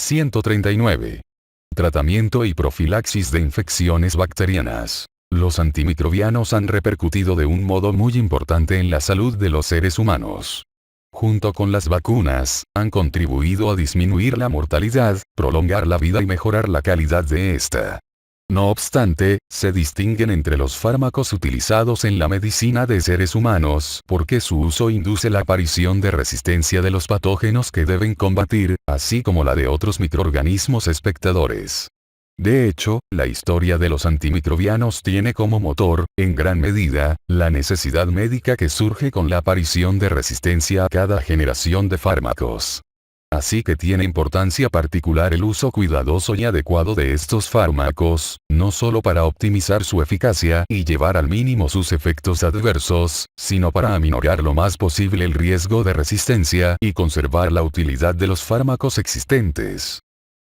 139. Tratamiento y profilaxis de infecciones bacterianas. Los antimicrobianos han repercutido de un modo muy importante en la salud de los seres humanos. Junto con las vacunas, han contribuido a disminuir la mortalidad, prolongar la vida y mejorar la calidad de esta. No obstante, se distinguen entre los fármacos utilizados en la medicina de seres humanos porque su uso induce la aparición de resistencia de los patógenos que deben combatir, así como la de otros microorganismos espectadores. De hecho, la historia de los antimicrobianos tiene como motor, en gran medida, la necesidad médica que surge con la aparición de resistencia a cada generación de fármacos. Así que tiene importancia particular el uso cuidadoso y adecuado de estos fármacos, no solo para optimizar su eficacia y llevar al mínimo sus efectos adversos, sino para aminorar lo más posible el riesgo de resistencia y conservar la utilidad de los fármacos existentes.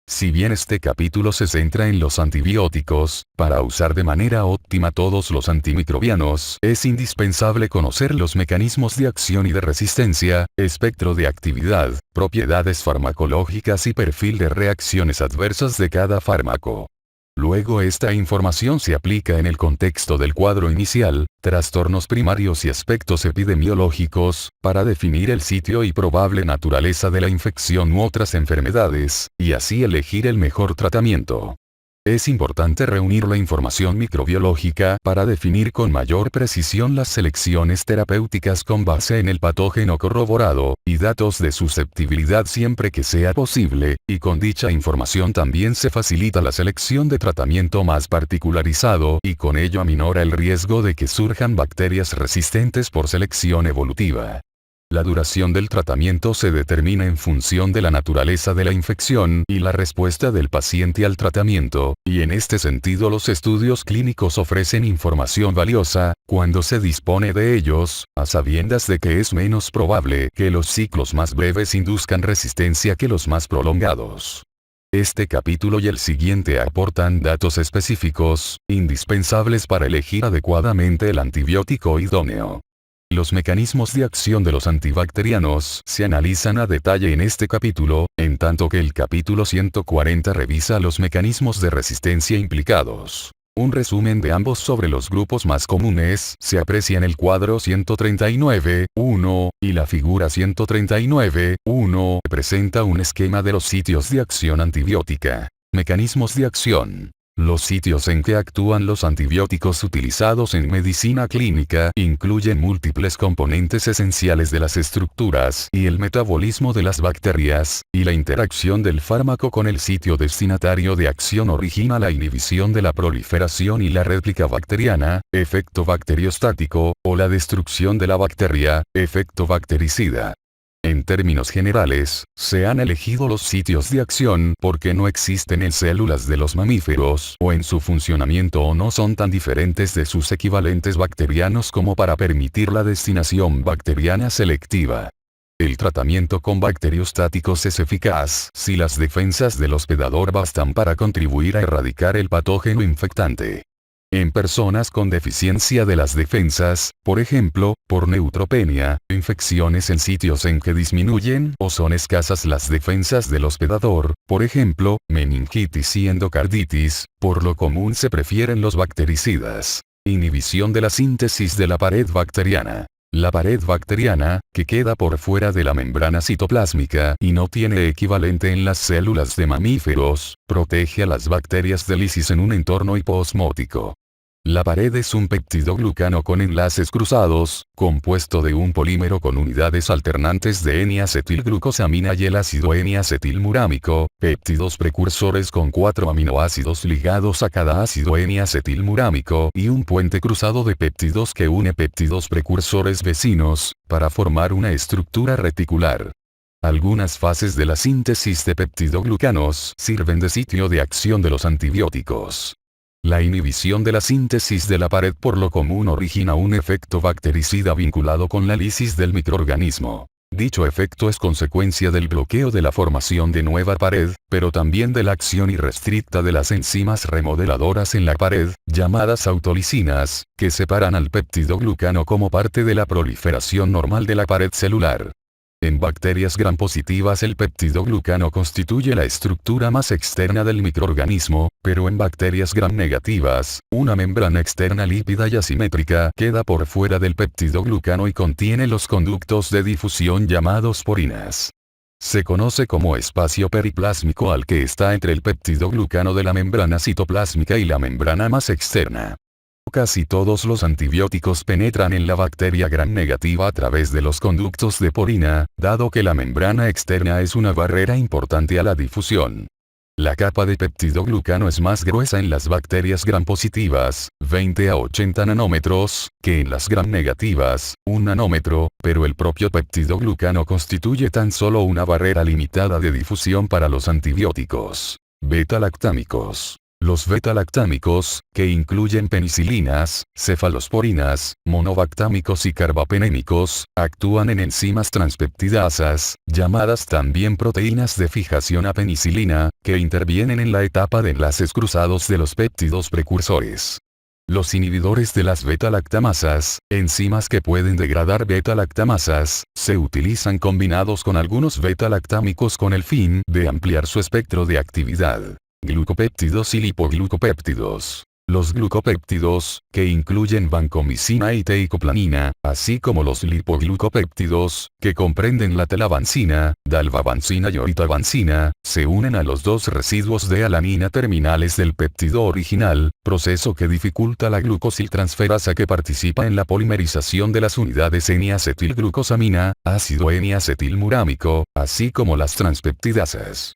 Si bien este capítulo se centra en los antibióticos, para usar de manera óptima todos los antimicrobianos, es indispensable conocer los mecanismos de acción y de resistencia, espectro de actividad, propiedades farmacológicas y perfil de reacciones adversas de cada fármaco. Luego esta información se aplica en el contexto del cuadro inicial, trastornos primarios y aspectos epidemiológicos, para definir el sitio y probable naturaleza de la infección u otras enfermedades, y así elegir el mejor tratamiento. Es importante reunir la información microbiológica para definir con mayor precisión las selecciones terapéuticas con base en el patógeno corroborado, y datos de susceptibilidad siempre que sea posible, y con dicha información también se facilita la selección de tratamiento más particularizado y con ello aminora el riesgo de que surjan bacterias resistentes por selección evolutiva. La duración del tratamiento se determina en función de la naturaleza de la infección y la respuesta del paciente al tratamiento, y en este sentido los estudios clínicos ofrecen información valiosa, cuando se dispone de ellos, a sabiendas de que es menos probable que los ciclos más breves induzcan resistencia que los más prolongados. Este capítulo y el siguiente aportan datos específicos, indispensables para elegir adecuadamente el antibiótico idóneo. Los mecanismos de acción de los antibacterianos se analizan a detalle en este capítulo, en tanto que el capítulo 140 revisa los mecanismos de resistencia implicados. Un resumen de ambos sobre los grupos más comunes se aprecia en el cuadro 139.1, y la figura 139.1 presenta un esquema de los sitios de acción antibiótica. Mecanismos de acción. Los sitios en que actúan los antibióticos utilizados en medicina clínica incluyen múltiples componentes esenciales de las estructuras y el metabolismo de las bacterias, y la interacción del fármaco con el sitio destinatario de acción origina la inhibición de la proliferación y la réplica bacteriana, efecto bacteriostático, o la destrucción de la bacteria, efecto bactericida. En términos generales, se han elegido los sitios de acción porque no existen en células de los mamíferos o en su funcionamiento o no son tan diferentes de sus equivalentes bacterianos como para permitir la destinación bacteriana selectiva. El tratamiento con bacteriostáticos es eficaz si las defensas del hospedador bastan para contribuir a erradicar el patógeno infectante. En personas con deficiencia de las defensas, por ejemplo, por neutropenia, infecciones en sitios en que disminuyen o son escasas las defensas del hospedador, por ejemplo, meningitis y endocarditis, por lo común se prefieren los bactericidas. Inhibición de la síntesis de la pared bacteriana. La pared bacteriana, que queda por fuera de la membrana citoplásmica y no tiene equivalente en las células de mamíferos, protege a las bacterias de lisis en un entorno hipoosmótico. La pared es un peptidoglucano con enlaces cruzados, compuesto de un polímero con unidades alternantes de N-acetilglucosamina y el ácido N-acetilmurámico, péptidos precursores con 4 aminoácidos ligados a cada ácido N-acetilmurámico y un puente cruzado de péptidos que une péptidos precursores vecinos, para formar una estructura reticular. Algunas fases de la síntesis de peptidoglucanos sirven de sitio de acción de los antibióticos. La inhibición de la síntesis de la pared por lo común origina un efecto bactericida vinculado con la lisis del microorganismo. Dicho efecto es consecuencia del bloqueo de la formación de nueva pared, pero también de la acción irrestricta de las enzimas remodeladoras en la pared, llamadas autolisinas, que separan al peptidoglucano como parte de la proliferación normal de la pared celular. En bacterias gram positivas el peptidoglucano constituye la estructura más externa del microorganismo, pero en bacterias gram negativas, una membrana externa lípida y asimétrica queda por fuera del peptidoglucano y contiene los conductos de difusión llamados porinas. Se conoce como espacio periplásmico al que está entre el peptidoglucano de la membrana citoplásmica y la membrana más externa. Casi todos los antibióticos penetran en la bacteria gram negativa a través de los conductos de porina, dado que la membrana externa es una barrera importante a la difusión. La capa de peptidoglucano es más gruesa en las bacterias gram positivas, 20 a 80 nanómetros, que en las gram negativas, 1 nanómetro, pero el propio peptidoglucano constituye tan solo una barrera limitada de difusión para los antibióticos beta-lactámicos. Los beta-lactámicos, que incluyen penicilinas, cefalosporinas, monobactámicos y carbapenémicos, actúan en enzimas transpeptidasas, llamadas también proteínas de fijación a penicilina, que intervienen en la etapa de enlaces cruzados de los péptidos precursores. Los inhibidores de las beta-lactamasas, enzimas que pueden degradar beta-lactamasas, se utilizan combinados con algunos beta-lactámicos con el fin de ampliar su espectro de actividad. Glucopéptidos y lipoglucopéptidos. Los glucopéptidos, que incluyen vancomicina y teicoplanina, así como los lipoglucopéptidos, que comprenden la telavancina, dalbavancina y oritavancina, se unen a los dos residuos de alanina terminales del péptido original, proceso que dificulta la glucosiltransferasa que participa en la polimerización de las unidades N-acetilglucosamina, ácido N-acetilmurámico, así como las transpeptidasas.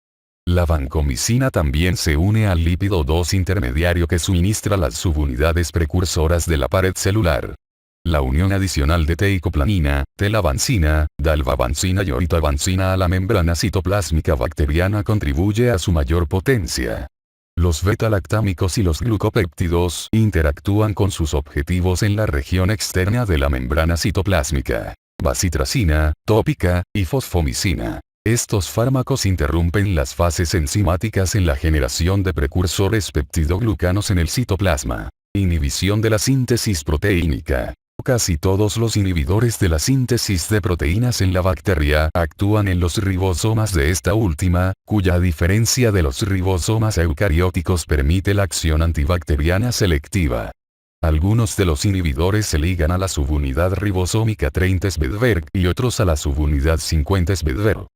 La vancomicina también se une al lípido 2 intermediario que suministra las subunidades precursoras de la pared celular. La unión adicional de teicoplanina, telavancina, dalbavancina y oritavancina a la membrana citoplásmica bacteriana contribuye a su mayor potencia. Los beta-lactámicos y los glucopéptidos interactúan con sus objetivos en la región externa de la membrana citoplásmica. Bacitracina, tópica, y fosfomicina. Estos fármacos interrumpen las fases enzimáticas en la generación de precursores peptidoglucanos en el citoplasma. Inhibición de la síntesis proteínica. Casi todos los inhibidores de la síntesis de proteínas en la bacteria actúan en los ribosomas de esta última, cuya diferencia de los ribosomas eucarióticos permite la acción antibacteriana selectiva. Algunos de los inhibidores se ligan a la subunidad ribosómica 30 Svedberg y otros a la subunidad 50 Svedberg.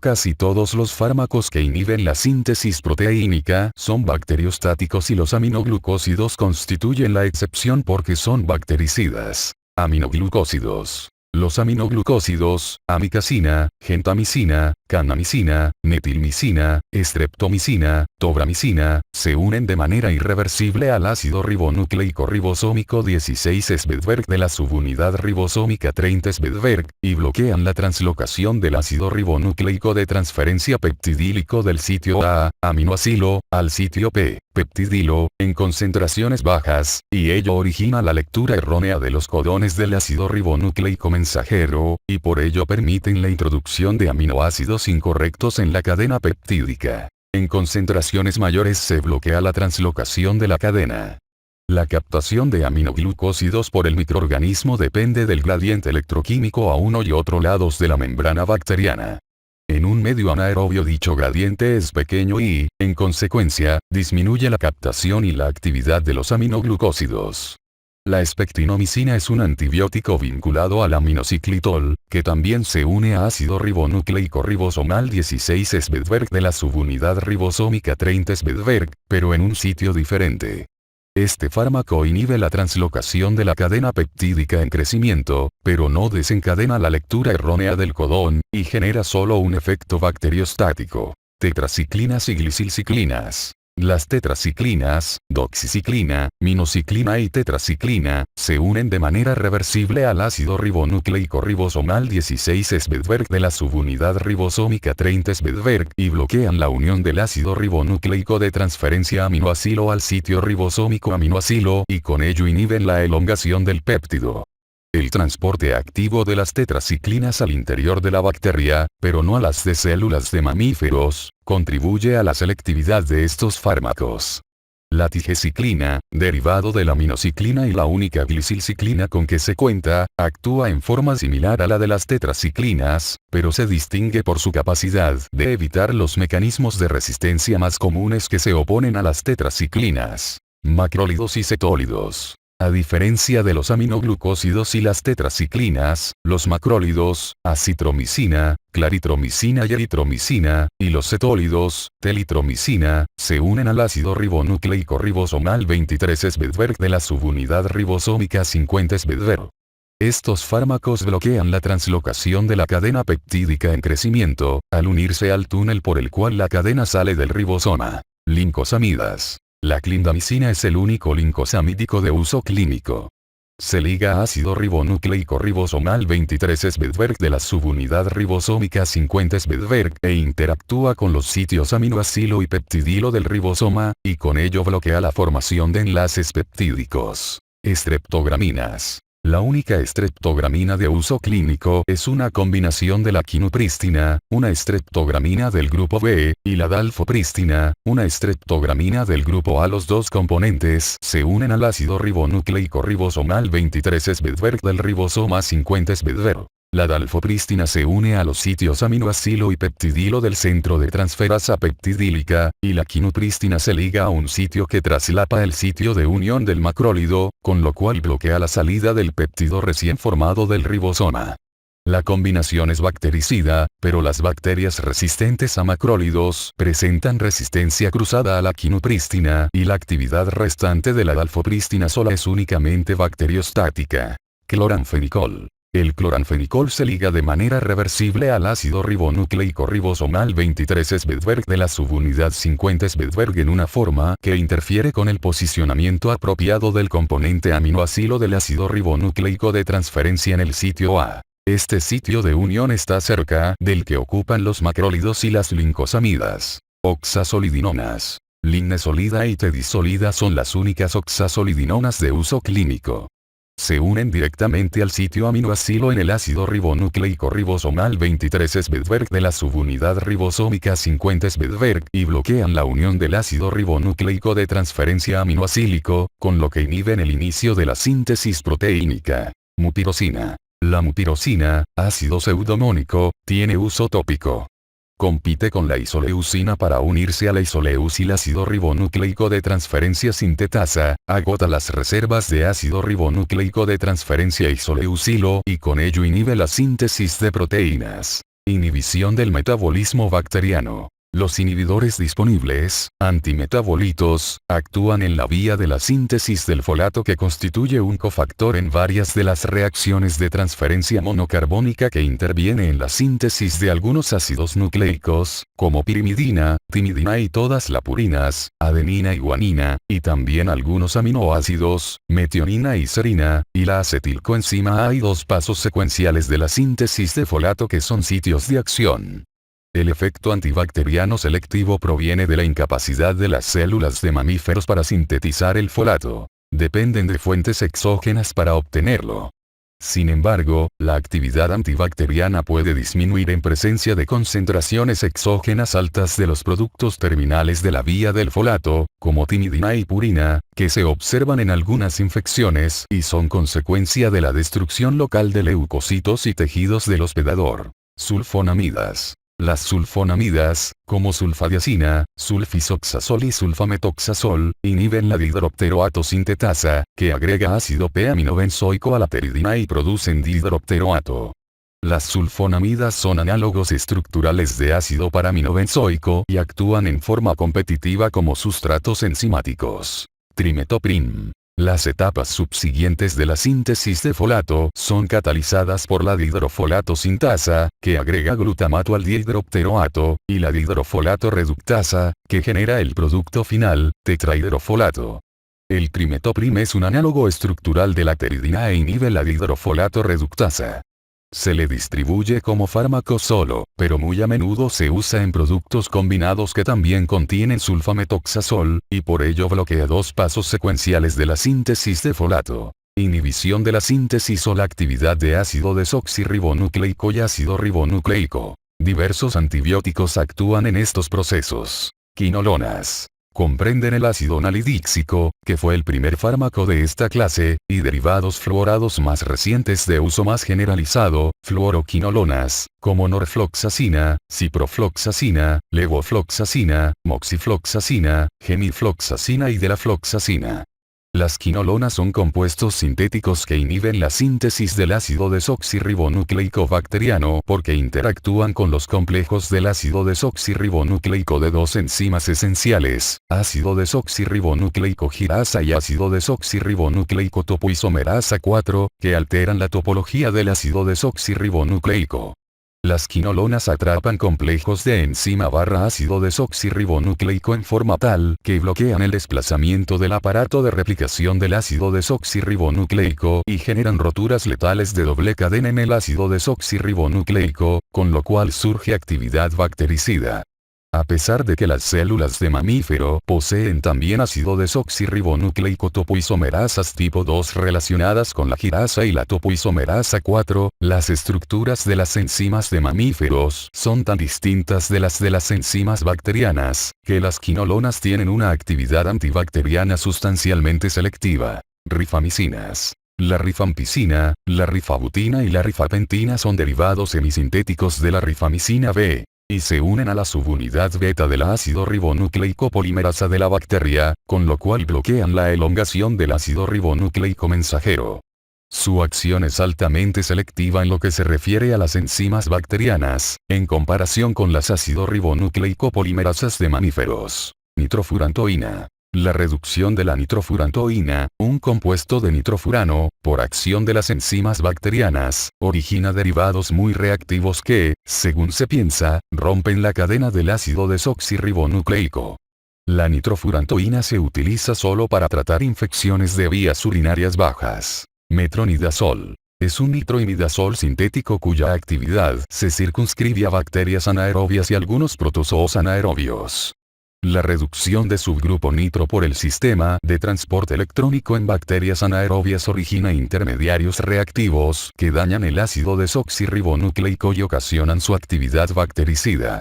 Casi todos los fármacos que inhiben la síntesis proteínica son bacteriostáticos y los aminoglucósidos constituyen la excepción porque son bactericidas. Aminoglucósidos. Los aminoglucósidos, amicacina, gentamicina, cannamicina, metilmicina, streptomicina, tobramicina, se unen de manera irreversible al ácido ribonucleico ribosómico 16 Svedberg de la subunidad ribosómica 30 Svedberg, y bloquean la translocación del ácido ribonucleico de transferencia peptidílico del sitio A, aminoacilo, al sitio P, peptidilo, en concentraciones bajas, y ello origina la lectura errónea de los codones del ácido ribonucleico mensajero, y por ello permiten la introducción de aminoácidos incorrectos en la cadena peptídica. En concentraciones mayores se bloquea la translocación de la cadena. La captación de aminoglucósidos por el microorganismo depende del gradiente electroquímico a uno y otro lados de la membrana bacteriana. En un medio anaerobio dicho gradiente es pequeño y, en consecuencia, disminuye la captación y la actividad de los aminoglucósidos. La espectinomicina es un antibiótico vinculado al aminociclitol, que también se une a ácido ribonucleico ribosomal 16 Svedberg de la subunidad ribosómica 30 Svedberg, pero en un sitio diferente. Este fármaco inhibe la translocación de la cadena peptídica en crecimiento, pero no desencadena la lectura errónea del codón, y genera solo un efecto bacteriostático. Tetraciclinas y glicilciclinas. Las tetraciclinas, doxiciclina, minociclina y tetraciclina, se unen de manera reversible al ácido ribonucleico ribosomal 16 Svedberg de la subunidad ribosómica 30 Svedberg y bloquean la unión del ácido ribonucleico de transferencia aminoacilo al sitio ribosómico aminoacilo y con ello inhiben la elongación del péptido. El transporte activo de las tetraciclinas al interior de la bacteria, pero no a las de células de mamíferos, contribuye a la selectividad de estos fármacos. La tigeciclina, derivado de la aminociclina y la única glicilciclina con que se cuenta, actúa en forma similar a la de las tetraciclinas, pero se distingue por su capacidad de evitar los mecanismos de resistencia más comunes que se oponen a las tetraciclinas. Macrólidos y cetólidos. A diferencia de los aminoglucósidos y las tetraciclinas, los macrólidos, acitromicina, claritromicina y eritromicina, y los cetólidos, telitromicina, se unen al ácido ribonucleico ribosomal 23 Svedberg de la subunidad ribosómica 50 Svedberg. Estos fármacos bloquean la translocación de la cadena peptídica en crecimiento, al unirse al túnel por el cual la cadena sale del ribosoma. Lincosamidas. La clindamicina es el único lincosamídico de uso clínico. Se liga a ácido ribonucleico ribosomal 23 Svedberg de la subunidad ribosómica 50 Svedberg e interactúa con los sitios aminoacilo y peptidilo del ribosoma, y con ello bloquea la formación de enlaces peptídicos. Streptograminas. La única streptogramina de uso clínico es una combinación de la quinupristina, una streptogramina del grupo B, y la dalfopristina, una streptogramina del grupo A. Los dos componentes se unen al ácido ribonucleico ribosomal 23 Svedberg del ribosoma 50 Svedberg. La dalfopristina se une a los sitios aminoacilo y peptidilo del centro de transferasa peptidílica, y la quinupristina se liga a un sitio que traslapa el sitio de unión del macrólido, con lo cual bloquea la salida del péptido recién formado del ribosoma. La combinación es bactericida, pero las bacterias resistentes a macrólidos presentan resistencia cruzada a la quinupristina y la actividad restante de la dalfopristina sola es únicamente bacteriostática. Cloranfenicol. El cloranfenicol se liga de manera reversible al ácido ribonucleico ribosomal 23 Svedberg de la subunidad 50 Svedberg en una forma que interfiere con el posicionamiento apropiado del componente aminoacilo del ácido ribonucleico de transferencia en el sitio A. Este sitio de unión está cerca del que ocupan los macrólidos y las lincosamidas. Oxasolidinonas. Linnesolida y tedisolida son las únicas oxasolidinonas de uso clínico. Se unen directamente al sitio aminoacilo en el ácido ribonucleico ribosomal 23 Svedberg de la subunidad ribosómica 50 Svedberg y bloquean la unión del ácido ribonucleico de transferencia aminoacílico, con lo que inhiben el inicio de la síntesis proteínica. Mupirosina. La mupirosina, ácido pseudomónico, tiene uso tópico. Compite con la isoleucina para unirse a la isoleucil ácido ribonucleico de transferencia sintetasa, agota las reservas de ácido ribonucleico de transferencia isoleucilo y con ello inhibe la síntesis de proteínas. Inhibición del metabolismo bacteriano. Los inhibidores disponibles, antimetabolitos, actúan en la vía de la síntesis del folato que constituye un cofactor en varias de las reacciones de transferencia monocarbónica que interviene en la síntesis de algunos ácidos nucleicos, como pirimidina, timidina y todas las purinas, adenina y guanina, y también algunos aminoácidos, metionina y serina, y la acetilcoenzima A. Hay dos pasos secuenciales de la síntesis de folato que son sitios de acción. El efecto antibacteriano selectivo proviene de la incapacidad de las células de mamíferos para sintetizar el folato. Dependen de fuentes exógenas para obtenerlo. Sin embargo, la actividad antibacteriana puede disminuir en presencia de concentraciones exógenas altas de los productos terminales de la vía del folato, como timidina y purina, que se observan en algunas infecciones y son consecuencia de la destrucción local de leucocitos y tejidos del hospedador. Sulfonamidas. Las sulfonamidas, como sulfadiazina, sulfisoxazol y sulfametoxazol, inhiben la dihidropteroato sintetasa, que agrega ácido p-aminobenzoico a la pteridina y producen dihidropteroato. Las sulfonamidas son análogos estructurales de ácido paraminobenzoico y actúan en forma competitiva como sustratos enzimáticos. Trimetoprim. Las etapas subsiguientes de la síntesis de folato son catalizadas por la dihidrofolato sintasa, que agrega glutamato al dihidropteroato, y la dihidrofolato reductasa, que genera el producto final, tetrahidrofolato. El trimetoprim es un análogo estructural de la pteridina e inhibe la dihidrofolato reductasa. Se le distribuye como fármaco solo, pero muy a menudo se usa en productos combinados que también contienen sulfametoxazol, y por ello bloquea dos pasos secuenciales de la síntesis de folato. Inhibición de la síntesis o la actividad de ácido desoxirribonucleico y ácido ribonucleico. Diversos antibióticos actúan en estos procesos. Quinolonas. Comprenden el ácido nalidíxico, que fue el primer fármaco de esta clase, y derivados fluorados más recientes de uso más generalizado, fluoroquinolonas, como norfloxacina, ciprofloxacina, levofloxacina, moxifloxacina, gemifloxacina y delafloxacina. Las quinolonas son compuestos sintéticos que inhiben la síntesis del ácido desoxirribonucleico bacteriano porque interactúan con los complejos del ácido desoxirribonucleico de dos enzimas esenciales, ácido desoxirribonucleico girasa y ácido desoxirribonucleico topoisomerasa 4, que alteran la topología del ácido desoxirribonucleico. Las quinolonas atrapan complejos de enzima ácido desoxirribonucleico en forma tal que bloquean el desplazamiento del aparato de replicación del ácido desoxirribonucleico y generan roturas letales de doble cadena en el ácido desoxirribonucleico, con lo cual surge actividad bactericida. A pesar de que las células de mamífero poseen también ácido desoxirribonucleico topoisomerasas tipo 2 relacionadas con la girasa y la topoisomerasa 4, las estructuras de las enzimas de mamíferos son tan distintas de las enzimas bacterianas, que las quinolonas tienen una actividad antibacteriana sustancialmente selectiva. Rifamicinas. La rifampicina, la rifabutina y la rifapentina son derivados semisintéticos de la rifamicina B, y se unen a la subunidad beta del ácido ribonucleico polimerasa de la bacteria, con lo cual bloquean la elongación del ácido ribonucleico mensajero. Su acción es altamente selectiva en lo que se refiere a las enzimas bacterianas, en comparación con las ácido ribonucleico polimerasas de mamíferos. Nitrofurantoína. La reducción de la nitrofurantoína, un compuesto de nitrofurano, por acción de las enzimas bacterianas, origina derivados muy reactivos que, según se piensa, rompen la cadena del ácido desoxirribonucleico. La nitrofurantoína se utiliza solo para tratar infecciones de vías urinarias bajas. Metronidazol. Es un nitroimidazol sintético cuya actividad se circunscribe a bacterias anaerobias y algunos protozoos anaerobios. La reducción de subgrupo nitro por el sistema de transporte electrónico en bacterias anaerobias origina intermediarios reactivos que dañan el ácido desoxirribonucleico y ocasionan su actividad bactericida.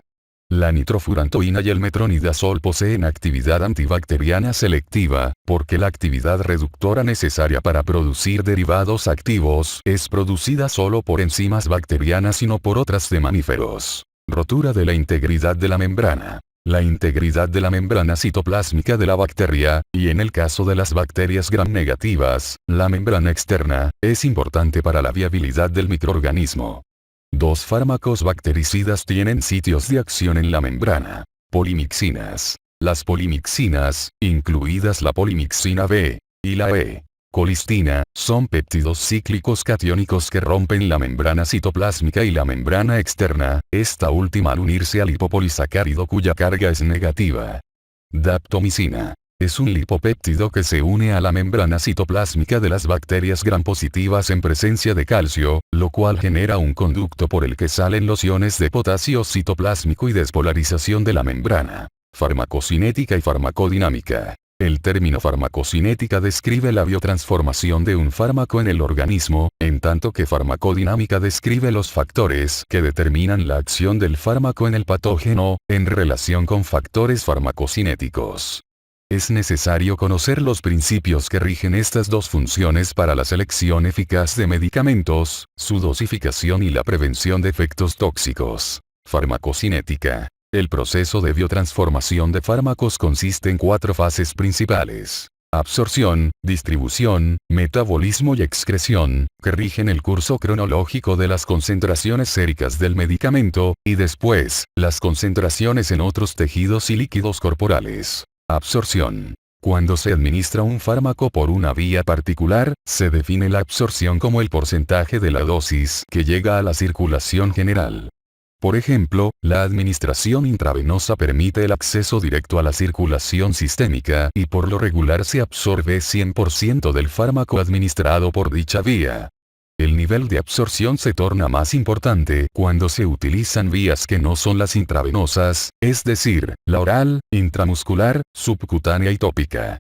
La nitrofurantoína y el metronidazol poseen actividad antibacteriana selectiva, porque la actividad reductora necesaria para producir derivados activos es producida solo por enzimas bacterianas y no por otras de mamíferos. Rotura de la integridad de la membrana. La integridad de la membrana citoplásmica de la bacteria, y en el caso de las bacterias gram negativas, la membrana externa, es importante para la viabilidad del microorganismo. Dos fármacos bactericidas tienen sitios de acción en la membrana. Polimixinas. Las polimixinas, incluidas la polimixina B y la colistina, son péptidos cíclicos catiónicos que rompen la membrana citoplásmica y la membrana externa, esta última al unirse al lipopolisacárido cuya carga es negativa. Daptomicina. Es un lipopéptido que se une a la membrana citoplásmica de las bacterias gram positivas en presencia de calcio, lo cual genera un conducto por el que salen los iones de potasio citoplásmico y despolarización de la membrana. Farmacocinética y farmacodinámica. El término farmacocinética describe la biotransformación de un fármaco en el organismo, en tanto que farmacodinámica describe los factores que determinan la acción del fármaco en el patógeno, en relación con factores farmacocinéticos. Es necesario conocer los principios que rigen estas dos funciones para la selección eficaz de medicamentos, su dosificación y la prevención de efectos tóxicos. Farmacocinética. El proceso de biotransformación de fármacos consiste en 4 fases principales: absorción, distribución, metabolismo y excreción, que rigen el curso cronológico de las concentraciones séricas del medicamento, y después, las concentraciones en otros tejidos y líquidos corporales. Absorción. Cuando se administra un fármaco por una vía particular, se define la absorción como el porcentaje de la dosis que llega a la circulación general. Por ejemplo, la administración intravenosa permite el acceso directo a la circulación sistémica y por lo regular se absorbe 100% del fármaco administrado por dicha vía. El nivel de absorción se torna más importante cuando se utilizan vías que no son las intravenosas, es decir, la oral, intramuscular, subcutánea y tópica.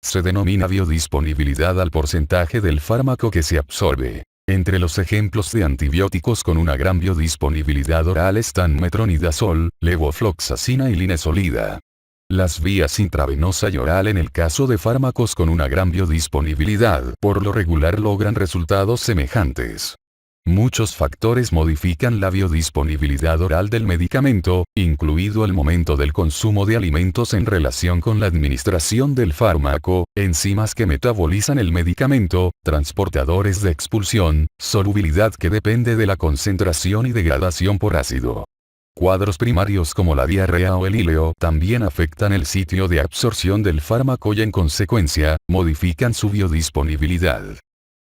Se denomina biodisponibilidad al porcentaje del fármaco que se absorbe. Entre los ejemplos de antibióticos con una gran biodisponibilidad oral están metronidazol, levofloxacina y linezolida. Las vías intravenosa y oral en el caso de fármacos con una gran biodisponibilidad, por lo regular logran resultados semejantes. Muchos factores modifican la biodisponibilidad oral del medicamento, incluido el momento del consumo de alimentos en relación con la administración del fármaco, enzimas que metabolizan el medicamento, transportadores de expulsión, solubilidad que depende de la concentración y degradación por ácido. Cuadros primarios como la diarrea o el íleo también afectan el sitio de absorción del fármaco y en consecuencia, modifican su biodisponibilidad.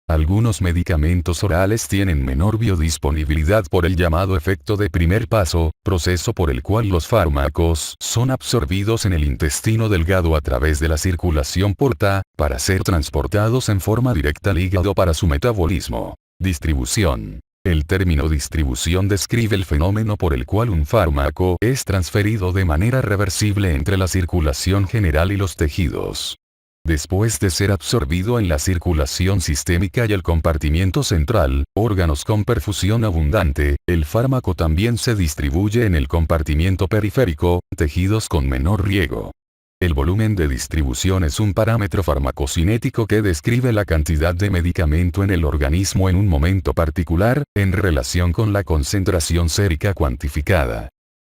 Algunos medicamentos orales tienen menor biodisponibilidad por el llamado efecto de primer paso, proceso por el cual los fármacos son absorbidos en el intestino delgado a través de la circulación porta, para ser transportados en forma directa al hígado para su metabolismo. Distribución. El término distribución describe el fenómeno por el cual un fármaco es transferido de manera reversible entre la circulación general y los tejidos. Después de ser absorbido en la circulación sistémica y el compartimiento central, órganos con perfusión abundante, el fármaco también se distribuye en el compartimiento periférico, tejidos con menor riego. El volumen de distribución es un parámetro farmacocinético que describe la cantidad de medicamento en el organismo en un momento particular, en relación con la concentración sérica cuantificada.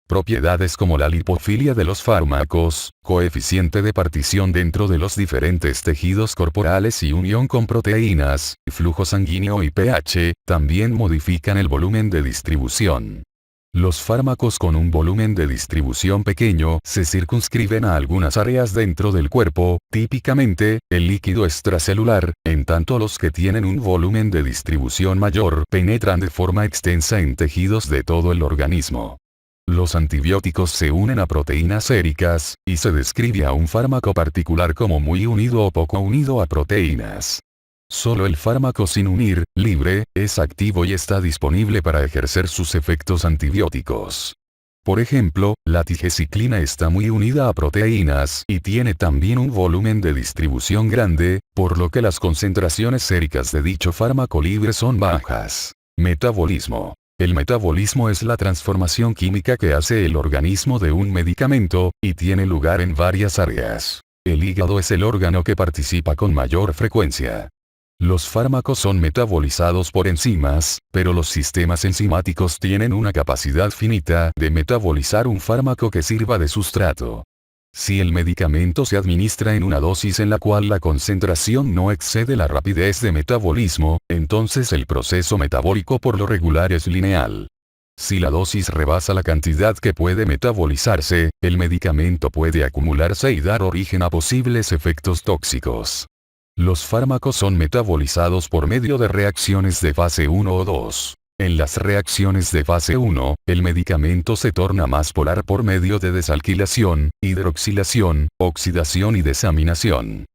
Propiedades como la lipofilia de los fármacos, coeficiente de partición dentro de los diferentes tejidos corporales y unión con proteínas, flujo sanguíneo y pH, también modifican el volumen de distribución. Los fármacos con un volumen de distribución pequeño se circunscriben a algunas áreas dentro del cuerpo, típicamente, el líquido extracelular, en tanto los que tienen un volumen de distribución mayor penetran de forma extensa en tejidos de todo el organismo. Los antibióticos se unen a proteínas séricas, y se describe a un fármaco particular como muy unido o poco unido a proteínas. Solo el fármaco sin unir, libre, es activo y está disponible para ejercer sus efectos antibióticos. Por ejemplo, la tigecyclina está muy unida a proteínas y tiene también un volumen de distribución grande, por lo que las concentraciones séricas de dicho fármaco libre son bajas. Metabolismo. El metabolismo es la transformación química que hace el organismo de un medicamento, y tiene lugar en varias áreas. El hígado es el órgano que participa con mayor frecuencia. Los fármacos son metabolizados por enzimas, pero los sistemas enzimáticos tienen una capacidad finita de metabolizar un fármaco que sirva de sustrato. Si el medicamento se administra en una dosis en la cual la concentración no excede la rapidez de metabolismo, entonces el proceso metabólico por lo regular es lineal. Si la dosis rebasa la cantidad que puede metabolizarse, el medicamento puede acumularse y dar origen a posibles efectos tóxicos. Los fármacos son metabolizados por medio de reacciones de fase 1 o 2. En las reacciones de fase 1, el medicamento se torna más polar por medio de desalquilación, hidroxilación, oxidación y desaminación.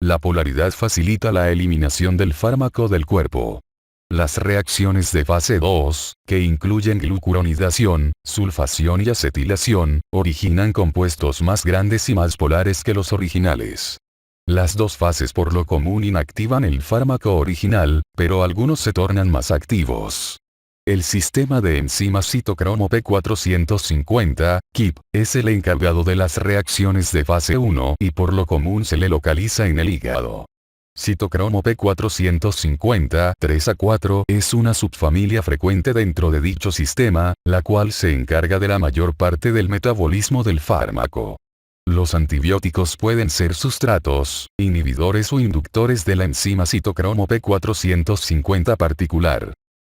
La polaridad facilita la eliminación del fármaco del cuerpo. Las reacciones de fase 2, que incluyen glucuronidación, sulfación y acetilación, originan compuestos más grandes y más polares que los originales. Las dos fases por lo común inactivan el fármaco original, pero algunos se tornan más activos. El sistema de enzimas citocromo P450, KIP, es el encargado de las reacciones de fase 1 y por lo común se le localiza en el hígado. Citocromo P450 3A4 es una subfamilia frecuente dentro de dicho sistema, la cual se encarga de la mayor parte del metabolismo del fármaco. Los antibióticos pueden ser sustratos, inhibidores o inductores de la enzima citocromo P450 particular.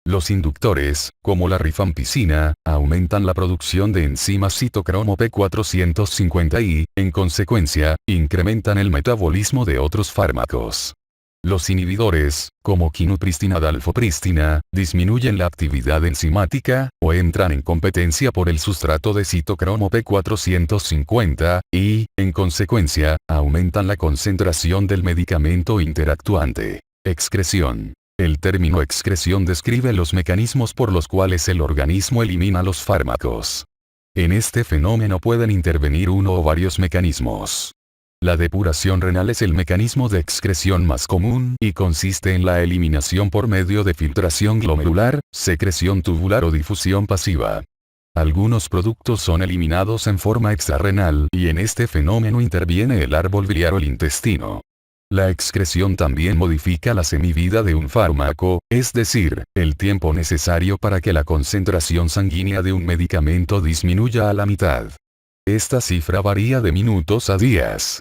Los inductores, como la rifampicina, aumentan la producción de enzimas citocromo P450 y, en consecuencia, incrementan el metabolismo de otros fármacos. Los inhibidores, como quinupristina-dalfopristina, disminuyen la actividad enzimática, o entran en competencia por el sustrato de citocromo P450, y, en consecuencia, aumentan la concentración del medicamento interactuante. Excreción. El término excreción describe los mecanismos por los cuales el organismo elimina los fármacos. En este fenómeno pueden intervenir uno o varios mecanismos. La depuración renal es el mecanismo de excreción más común y consiste en la eliminación por medio de filtración glomerular, secreción tubular o difusión pasiva. Algunos productos son eliminados en forma extrarrenal y en este fenómeno interviene el árbol biliar o el intestino. La excreción también modifica la semivida de un fármaco, es decir, el tiempo necesario para que la concentración sanguínea de un medicamento disminuya a la mitad. Esta cifra varía de minutos a días.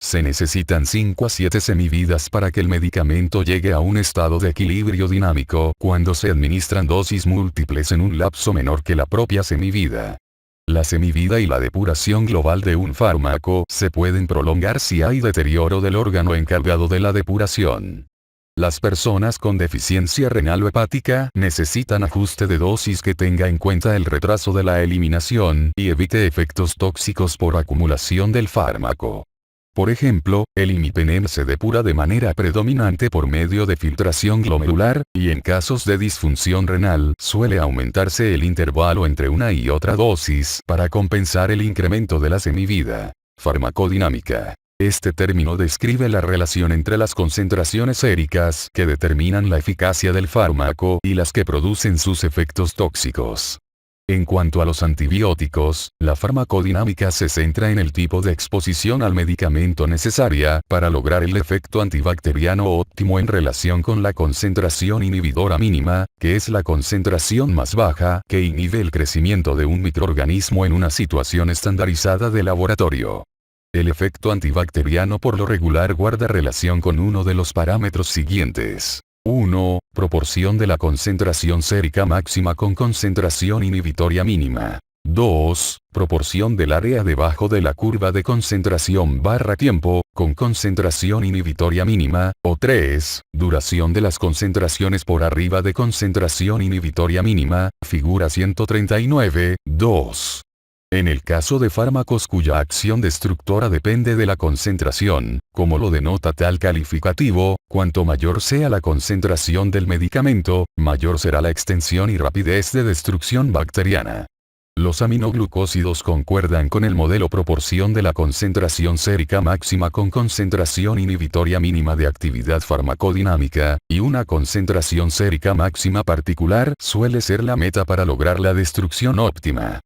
Se necesitan 5 a 7 semividas para que el medicamento llegue a un estado de equilibrio dinámico cuando se administran dosis múltiples en un lapso menor que la propia semivida. La semivida y la depuración global de un fármaco se pueden prolongar si hay deterioro del órgano encargado de la depuración. Las personas con deficiencia renal o hepática necesitan ajuste de dosis que tenga en cuenta el retraso de la eliminación y evite efectos tóxicos por acumulación del fármaco. Por ejemplo, el imipenem se depura de manera predominante por medio de filtración glomerular, y en casos de disfunción renal suele aumentarse el intervalo entre una y otra dosis para compensar el incremento de la semivida. Farmacodinámica. Este término describe la relación entre las concentraciones séricas que determinan la eficacia del fármaco y las que producen sus efectos tóxicos. En cuanto a los antibióticos, la farmacodinámica se centra en el tipo de exposición al medicamento necesaria para lograr el efecto antibacteriano óptimo en relación con la concentración inhibidora mínima, que es la concentración más baja que inhibe el crecimiento de un microorganismo en una situación estandarizada de laboratorio. El efecto antibacteriano por lo regular guarda relación con uno de los parámetros siguientes. 1. Proporción de la concentración sérica máxima con concentración inhibitoria mínima. 2. Proporción del área debajo de la curva de concentración / tiempo, con concentración inhibitoria mínima. O 3. Duración de las concentraciones por arriba de concentración inhibitoria mínima, figura 139, 2. En el caso de fármacos cuya acción destructora depende de la concentración, como lo denota tal calificativo, cuanto mayor sea la concentración del medicamento, mayor será la extensión y rapidez de destrucción bacteriana. Los aminoglucósidos concuerdan con el modelo proporción de la concentración sérica máxima con concentración inhibitoria mínima de actividad farmacodinámica, y una concentración sérica máxima particular suele ser la meta para lograr la destrucción óptima.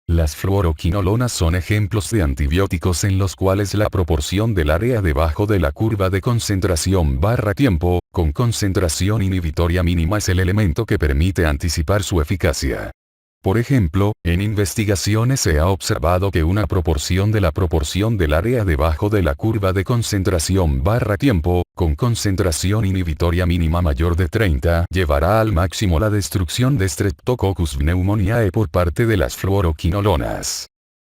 Las fluoroquinolonas son ejemplos de antibióticos en los cuales la proporción del área debajo de la curva de concentración / tiempo, con concentración inhibitoria mínima es el elemento que permite anticipar su eficacia. Por ejemplo, en investigaciones se ha observado que una proporción de la proporción del área debajo de la curva de concentración / tiempo, con concentración inhibitoria mínima mayor de 30, llevará al máximo la destrucción de Streptococcus pneumoniae por parte de las fluoroquinolonas.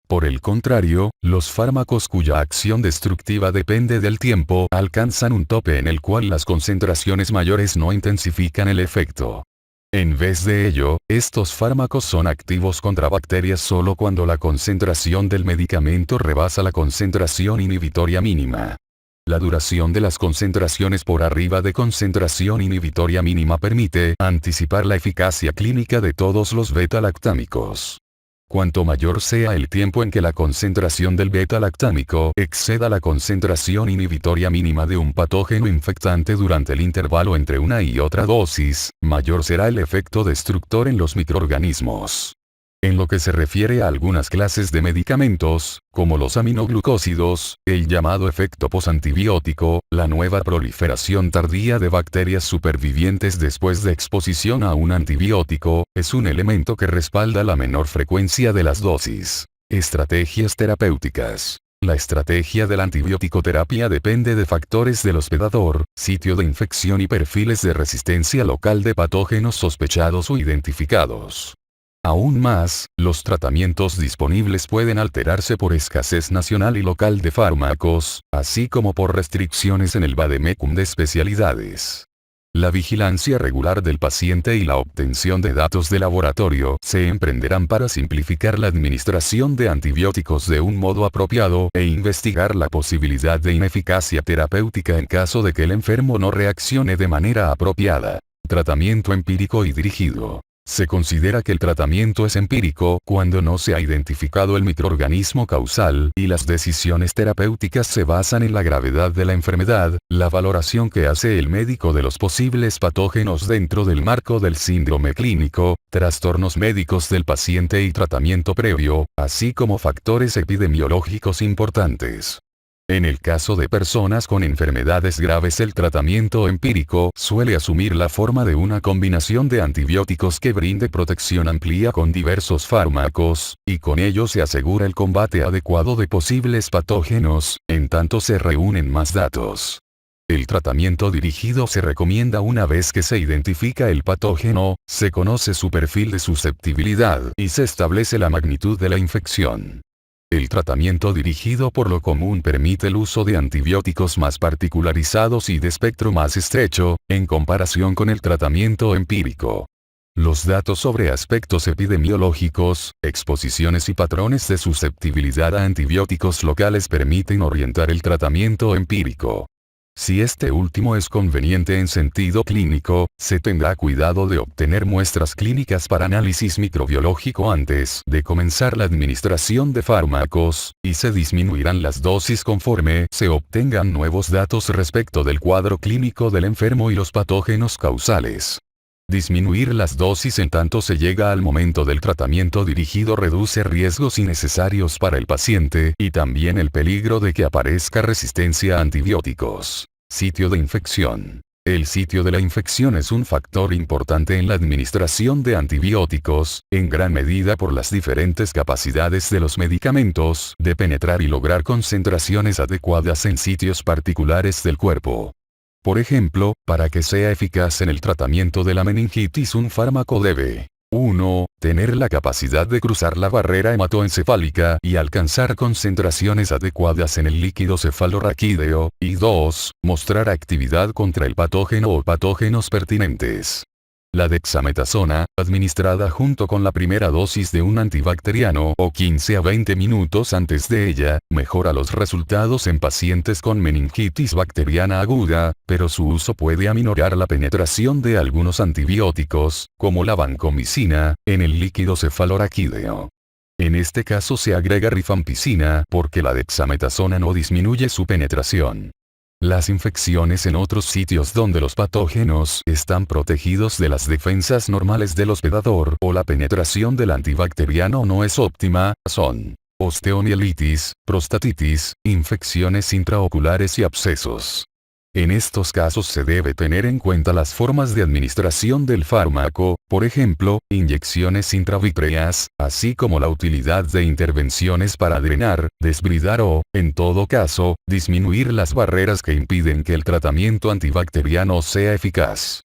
Por el contrario, los fármacos cuya acción destructiva depende del tiempo alcanzan un tope en el cual las concentraciones mayores no intensifican el efecto. En vez de ello, estos fármacos son activos contra bacterias solo cuando la concentración del medicamento rebasa la concentración inhibitoria mínima. La duración de las concentraciones por arriba de concentración inhibitoria mínima permite anticipar la eficacia clínica de todos los beta-lactámicos. Cuanto mayor sea el tiempo en que la concentración del beta-lactámico exceda la concentración inhibitoria mínima de un patógeno infectante durante el intervalo entre una y otra dosis, mayor será el efecto destructor en los microorganismos. En lo que se refiere a algunas clases de medicamentos, como los aminoglucósidos, el llamado efecto posantibiótico, la nueva proliferación tardía de bacterias supervivientes después de exposición a un antibiótico, es un elemento que respalda la menor frecuencia de las dosis. Estrategias terapéuticas. La estrategia de la antibiótico-terapia depende de factores del hospedador, sitio de infección y perfiles de resistencia local de patógenos sospechados o identificados. Aún más, los tratamientos disponibles pueden alterarse por escasez nacional y local de fármacos, así como por restricciones en el vademecum de especialidades. La vigilancia regular del paciente y la obtención de datos de laboratorio se emprenderán para simplificar la administración de antibióticos de un modo apropiado e investigar la posibilidad de ineficacia terapéutica en caso de que el enfermo no reaccione de manera apropiada. Tratamiento empírico y dirigido. Se considera que el tratamiento es empírico cuando no se ha identificado el microorganismo causal, y las decisiones terapéuticas se basan en la gravedad de la enfermedad, la valoración que hace el médico de los posibles patógenos dentro del marco del síndrome clínico, trastornos médicos del paciente y tratamiento previo, así como factores epidemiológicos importantes. En el caso de personas con enfermedades graves, el tratamiento empírico suele asumir la forma de una combinación de antibióticos que brinde protección amplia con diversos fármacos, y con ello se asegura el combate adecuado de posibles patógenos, en tanto se reúnen más datos. El tratamiento dirigido se recomienda una vez que se identifica el patógeno, se conoce su perfil de susceptibilidad y se establece la magnitud de la infección. El tratamiento dirigido por lo común permite el uso de antibióticos más particularizados y de espectro más estrecho, en comparación con el tratamiento empírico. Los datos sobre aspectos epidemiológicos, exposiciones y patrones de susceptibilidad a antibióticos locales permiten orientar el tratamiento empírico. Si este último es conveniente en sentido clínico, se tendrá cuidado de obtener muestras clínicas para análisis microbiológico antes de comenzar la administración de fármacos, y se disminuirán las dosis conforme se obtengan nuevos datos respecto del cuadro clínico del enfermo y los patógenos causales. Disminuir las dosis en tanto se llega al momento del tratamiento dirigido reduce riesgos innecesarios para el paciente y también el peligro de que aparezca resistencia a antibióticos. Sitio de infección. El sitio de la infección es un factor importante en la administración de antibióticos, en gran medida por las diferentes capacidades de los medicamentos de penetrar y lograr concentraciones adecuadas en sitios particulares del cuerpo. Por ejemplo, para que sea eficaz en el tratamiento de la meningitis, un fármaco debe 1. Tener la capacidad de cruzar la barrera hematoencefálica y alcanzar concentraciones adecuadas en el líquido cefalorraquídeo, y 2. Mostrar actividad contra el patógeno o patógenos pertinentes. La dexametasona, administrada junto con la primera dosis de un antibacteriano o 15 a 20 minutos antes de ella, mejora los resultados en pacientes con meningitis bacteriana aguda, pero su uso puede aminorar la penetración de algunos antibióticos, como la vancomicina, en el líquido cefalorraquídeo. En este caso se agrega rifampicina porque la dexametasona no disminuye su penetración. Las infecciones en otros sitios donde los patógenos están protegidos de las defensas normales del hospedador o la penetración del antibacteriano no es óptima, son osteomielitis, prostatitis, infecciones intraoculares y abscesos. En estos casos se debe tener en cuenta las formas de administración del fármaco, por ejemplo, inyecciones intravítreas, así como la utilidad de intervenciones para drenar, desbridar o, en todo caso, disminuir las barreras que impiden que el tratamiento antibacteriano sea eficaz.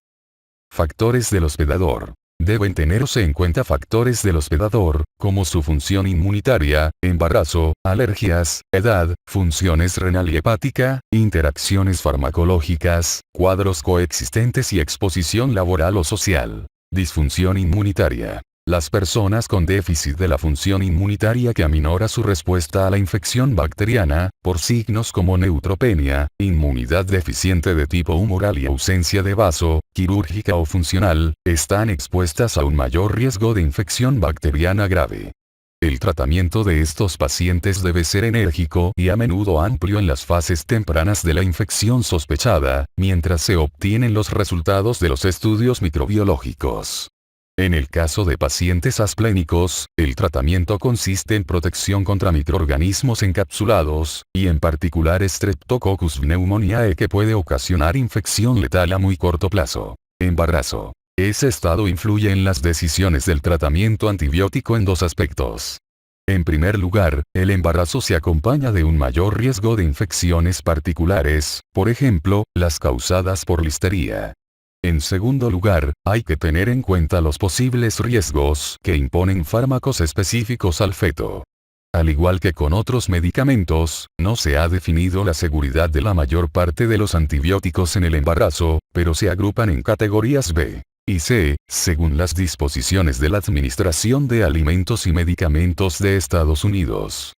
Factores del hospedador. Deben tenerse en cuenta factores del hospedador, como su función inmunitaria, embarazo, alergias, edad, funciones renal y hepática, interacciones farmacológicas, cuadros coexistentes y exposición laboral o social. Disfunción inmunitaria. Las personas con déficit de la función inmunitaria que aminora su respuesta a la infección bacteriana, por signos como neutropenia, inmunidad deficiente de tipo humoral y ausencia de vaso, quirúrgica o funcional, están expuestas a un mayor riesgo de infección bacteriana grave. El tratamiento de estos pacientes debe ser enérgico y a menudo amplio en las fases tempranas de la infección sospechada, mientras se obtienen los resultados de los estudios microbiológicos. En el caso de pacientes asplénicos, el tratamiento consiste en protección contra microorganismos encapsulados, y en particular Streptococcus pneumoniae que puede ocasionar infección letal a muy corto plazo. Embarazo. Ese estado influye en las decisiones del tratamiento antibiótico en dos aspectos. En primer lugar, el embarazo se acompaña de un mayor riesgo de infecciones particulares, por ejemplo, las causadas por listeria. En segundo lugar, hay que tener en cuenta los posibles riesgos que imponen fármacos específicos al feto. Al igual que con otros medicamentos, no se ha definido la seguridad de la mayor parte de los antibióticos en el embarazo, pero se agrupan en categorías B y C, según las disposiciones de la Administración de Alimentos y Medicamentos de Estados Unidos.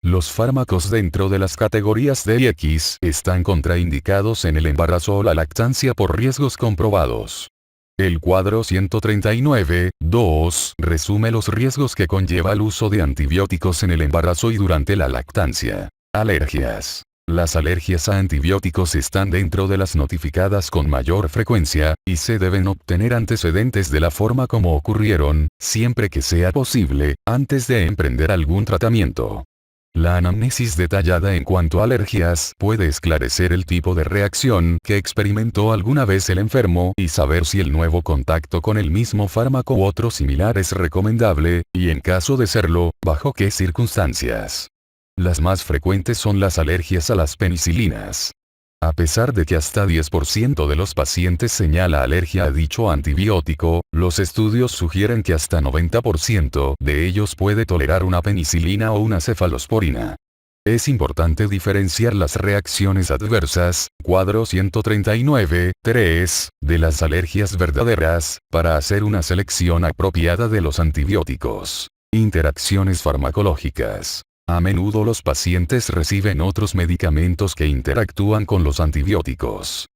Los fármacos dentro de las categorías D y X están contraindicados en el embarazo o la lactancia por riesgos comprobados. El cuadro 139.2 resume los riesgos que conlleva el uso de antibióticos en el embarazo y durante la lactancia. Alergias. Las alergias a antibióticos están dentro de las notificadas con mayor frecuencia, y se deben obtener antecedentes de la forma como ocurrieron, siempre que sea posible, antes de emprender algún tratamiento. La anamnesis detallada en cuanto a alergias puede esclarecer el tipo de reacción que experimentó alguna vez el enfermo y saber si el nuevo contacto con el mismo fármaco u otro similar es recomendable, y en caso de serlo, bajo qué circunstancias. Las más frecuentes son las alergias a las penicilinas. A pesar de que hasta 10% de los pacientes señala alergia a dicho antibiótico, los estudios sugieren que hasta 90% de ellos puede tolerar una penicilina o una cefalosporina. Es importante diferenciar las reacciones adversas, cuadro 139.3, de las alergias verdaderas, para hacer una selección apropiada de los antibióticos. Interacciones farmacológicas. A menudo los pacientes reciben otros medicamentos que interactúan con los antibióticos.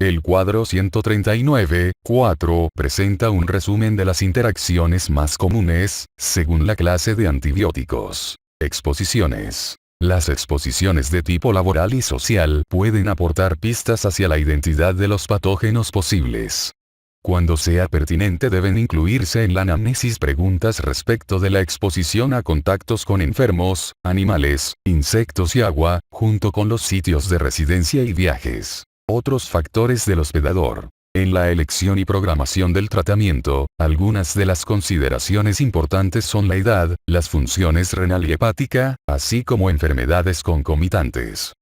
El cuadro 139.4 presenta un resumen de las interacciones más comunes, según la clase de antibióticos. Exposiciones. Las exposiciones de tipo laboral y social pueden aportar pistas hacia la identidad de los patógenos posibles. Cuando sea pertinente deben incluirse en la anamnesis preguntas respecto de la exposición a contactos con enfermos, animales, insectos y agua, junto con los sitios de residencia y viajes. Otros factores del hospedador. En la elección y programación del tratamiento, algunas de las consideraciones importantes son la edad, las funciones renal y hepática, así como enfermedades concomitantes.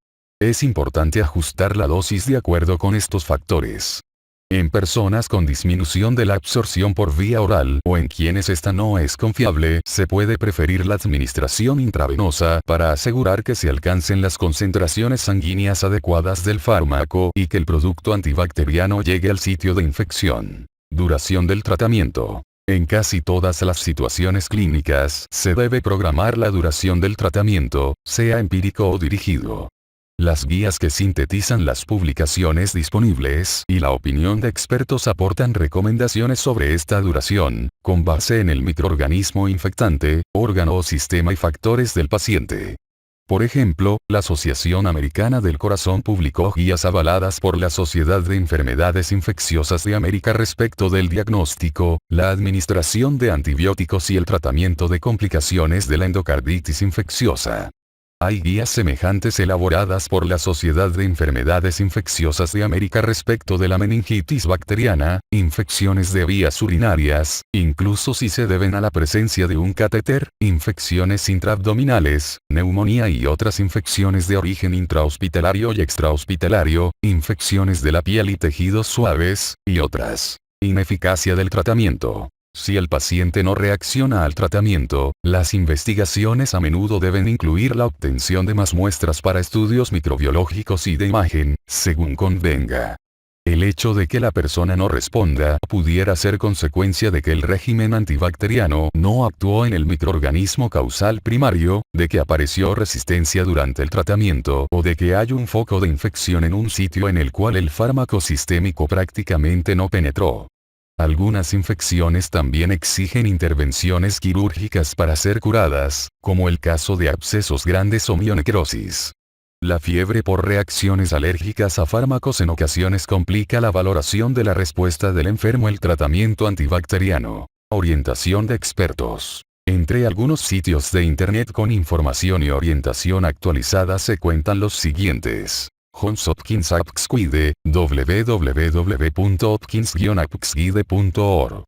Es importante ajustar la dosis de acuerdo con estos factores. En personas con disminución de la absorción por vía oral o en quienes esta no es confiable, se puede preferir la administración intravenosa para asegurar que se alcancen las concentraciones sanguíneas adecuadas del fármaco y que el producto antibacteriano llegue al sitio de infección. Duración del tratamiento. En casi todas las situaciones clínicas, se debe programar la duración del tratamiento, sea empírico o dirigido. Las guías que sintetizan las publicaciones disponibles y la opinión de expertos aportan recomendaciones sobre esta duración, con base en el microorganismo infectante, órgano o sistema y factores del paciente. Por ejemplo, la Asociación Americana del Corazón publicó guías avaladas por la Sociedad de Enfermedades Infecciosas de América respecto del diagnóstico, la administración de antibióticos y el tratamiento de complicaciones de la endocarditis infecciosa. Hay guías semejantes elaboradas por la Sociedad de Enfermedades Infecciosas de América respecto de la meningitis bacteriana, infecciones de vías urinarias, incluso si se deben a la presencia de un catéter, infecciones intraabdominales, neumonía y otras infecciones de origen intrahospitalario y extrahospitalario, infecciones de la piel y tejidos suaves, y otras. Ineficacia del tratamiento. Si el paciente no reacciona al tratamiento, las investigaciones a menudo deben incluir la obtención de más muestras para estudios microbiológicos y de imagen, según convenga. El hecho de que la persona no responda pudiera ser consecuencia de que el régimen antibacteriano no actuó en el microorganismo causal primario, de que apareció resistencia durante el tratamiento o de que hay un foco de infección en un sitio en el cual el fármaco sistémico prácticamente no penetró. Algunas infecciones también exigen intervenciones quirúrgicas para ser curadas, como el caso de abscesos grandes o mionecrosis. La fiebre por reacciones alérgicas a fármacos en ocasiones complica la valoración de la respuesta del enfermo al tratamiento antibacteriano. Orientación de expertos. Entre algunos sitios de Internet con información y orientación actualizada se cuentan los siguientes. Johns Hopkins APSCUIDE, www.hopkins-apsguide.org.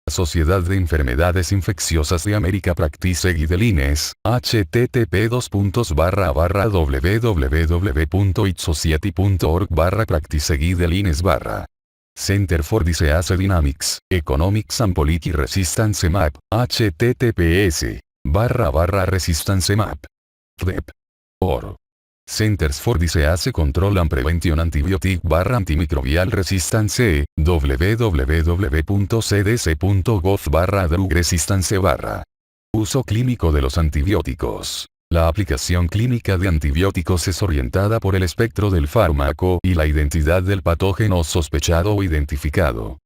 Sociedad de Enfermedades Infecciosas de América Practice Guidelines, http://www.itsociety.org/practice guidelines/. Center for Disease Dynamics, Economics and Policy Resistance Map, https://resistancemap. FDEP.org. Centers for Disease Control and Prevention Antibiotic/Antimicrobial Resistance, www.cdc.gov/drug resistance/. Uso clínico de los antibióticos. La aplicación clínica de antibióticos es orientada por el espectro del fármaco y la identidad del patógeno sospechado o identificado.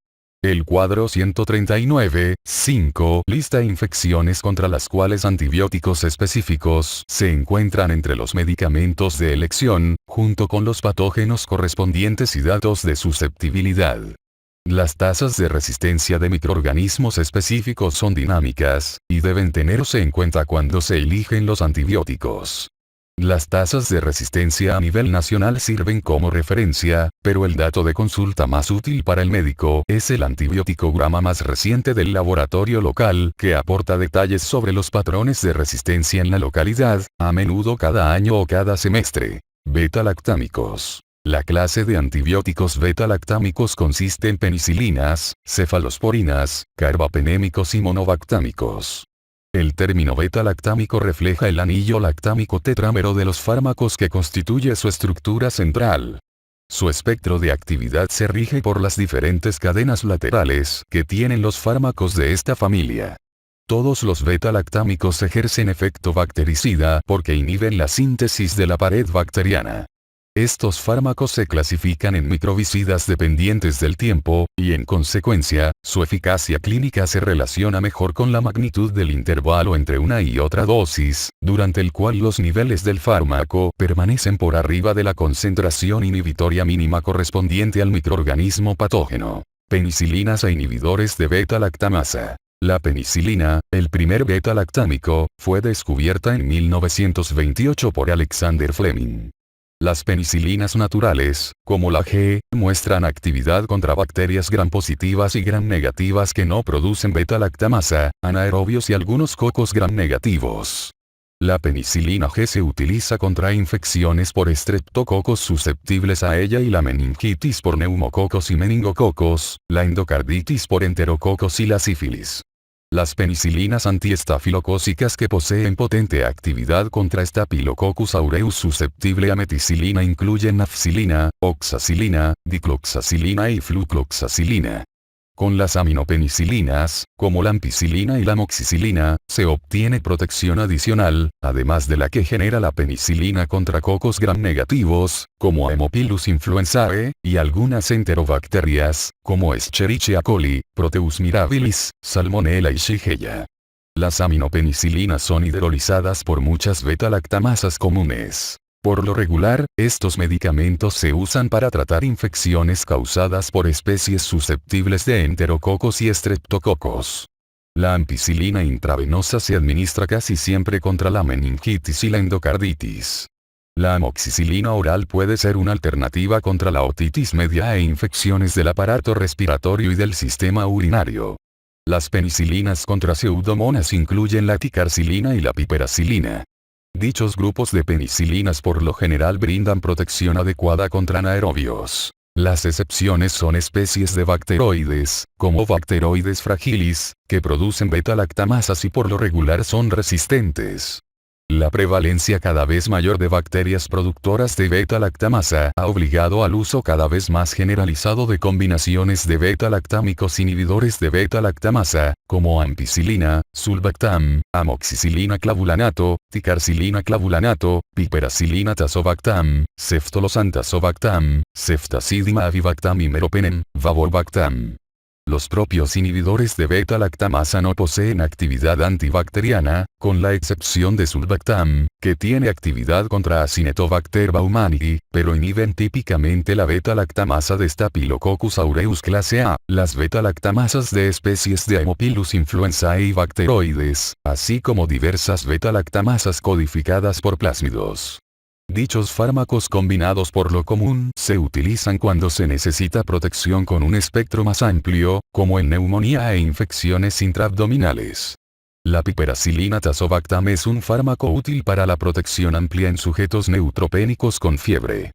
El cuadro 139, 5 lista infecciones contra las cuales antibióticos específicos se encuentran entre los medicamentos de elección, junto con los patógenos correspondientes y datos de susceptibilidad. Las tasas de resistencia de microorganismos específicos son dinámicas, y deben tenerse en cuenta cuando se eligen los antibióticos. Las tasas de resistencia a nivel nacional sirven como referencia, pero el dato de consulta más útil para el médico es el antibióticograma más reciente del laboratorio local, que aporta detalles sobre los patrones de resistencia en la localidad, a menudo cada año o cada semestre. Beta-lactámicos. La clase de antibióticos beta-lactámicos consiste en penicilinas, cefalosporinas, carbapenémicos y monobactámicos. El término beta-lactámico refleja el anillo lactámico tetrámero de los fármacos que constituye su estructura central. Su espectro de actividad se rige por las diferentes cadenas laterales que tienen los fármacos de esta familia. Todos los beta-lactámicos ejercen efecto bactericida porque inhiben la síntesis de la pared bacteriana. Estos fármacos se clasifican en microbicidas dependientes del tiempo, y en consecuencia, su eficacia clínica se relaciona mejor con la magnitud del intervalo entre una y otra dosis, durante el cual los niveles del fármaco permanecen por arriba de la concentración inhibitoria mínima correspondiente al microorganismo patógeno. Penicilinas e inhibidores de beta-lactamasa. La penicilina, el primer beta-lactámico, fue descubierta en 1928 por Alexander Fleming. Las penicilinas naturales, como la G, muestran actividad contra bacterias gram positivas y gram negativas que no producen beta-lactamasa, anaerobios y algunos cocos gram negativos. La penicilina G se utiliza contra infecciones por estreptococos susceptibles a ella y la meningitis por neumococos y meningococos, la endocarditis por enterococos y la sífilis. Las penicilinas antiestafilocócicas que poseen potente actividad contra Staphylococcus aureus susceptible a meticilina incluyen nafcilina, oxacilina, dicloxacilina y flucloxacilina. Con las aminopenicilinas, como la ampicilina y la amoxicilina, se obtiene protección adicional, además de la que genera la penicilina contra cocos gram negativos, como Haemophilus influenzae, y algunas enterobacterias, como Escherichia coli, Proteus mirabilis, Salmonella y Shigella. Las aminopenicilinas son hidrolizadas por muchas beta-lactamasas comunes. Por lo regular, estos medicamentos se usan para tratar infecciones causadas por especies susceptibles de enterococos y estreptococos. La ampicilina intravenosa se administra casi siempre contra la meningitis y la endocarditis. La amoxicilina oral puede ser una alternativa contra la otitis media e infecciones del aparato respiratorio y del sistema urinario. Las penicilinas contra pseudomonas incluyen la ticarcilina y la piperacilina. Dichos grupos de penicilinas por lo general brindan protección adecuada contra anaerobios. Las excepciones son especies de bacteroides, como Bacteroides fragilis, que producen beta-lactamasas y por lo regular son resistentes. La prevalencia cada vez mayor de bacterias productoras de beta-lactamasa ha obligado al uso cada vez más generalizado de combinaciones de beta-lactámicos inhibidores de beta-lactamasa, como ampicilina, sulbactam, amoxicilina clavulanato, ticarcilina clavulanato, piperacilina tazobactam, ceftolosan tazobactam, ceftazidime avibactam y meropenem, vaborbactam. Los propios inhibidores de beta-lactamasa no poseen actividad antibacteriana, con la excepción de sulbactam, que tiene actividad contra Acinetobacter baumannii, pero inhiben típicamente la beta-lactamasa de Staphylococcus aureus clase A, las beta-lactamasas de especies de Haemophilus influenzae y bacteroides, así como diversas beta-lactamasas codificadas por plásmidos. Dichos fármacos combinados por lo común se utilizan cuando se necesita protección con un espectro más amplio, como en neumonía e infecciones intraabdominales. La piperacilina tazobactam es un fármaco útil para la protección amplia en sujetos neutropénicos con fiebre.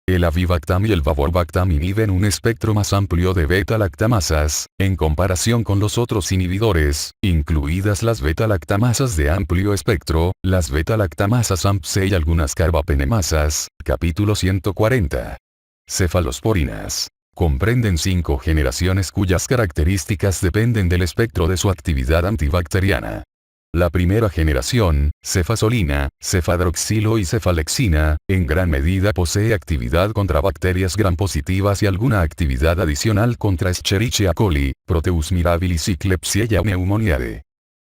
El avibactam y el vaborbactam inhiben un espectro más amplio de beta-lactamasas, en comparación con los otros inhibidores, incluidas las beta-lactamasas de amplio espectro, las beta-lactamasas AMP-C y algunas carbapenemasas, capítulo 140. Cefalosporinas. Comprenden 5 generaciones cuyas características dependen del espectro de su actividad antibacteriana. La primera generación, cefazolina, cefadroxilo y cefalexina, en gran medida posee actividad contra bacterias gram-positivas y alguna actividad adicional contra Escherichia coli, Proteus mirabilis y Klebsiella pneumoniae.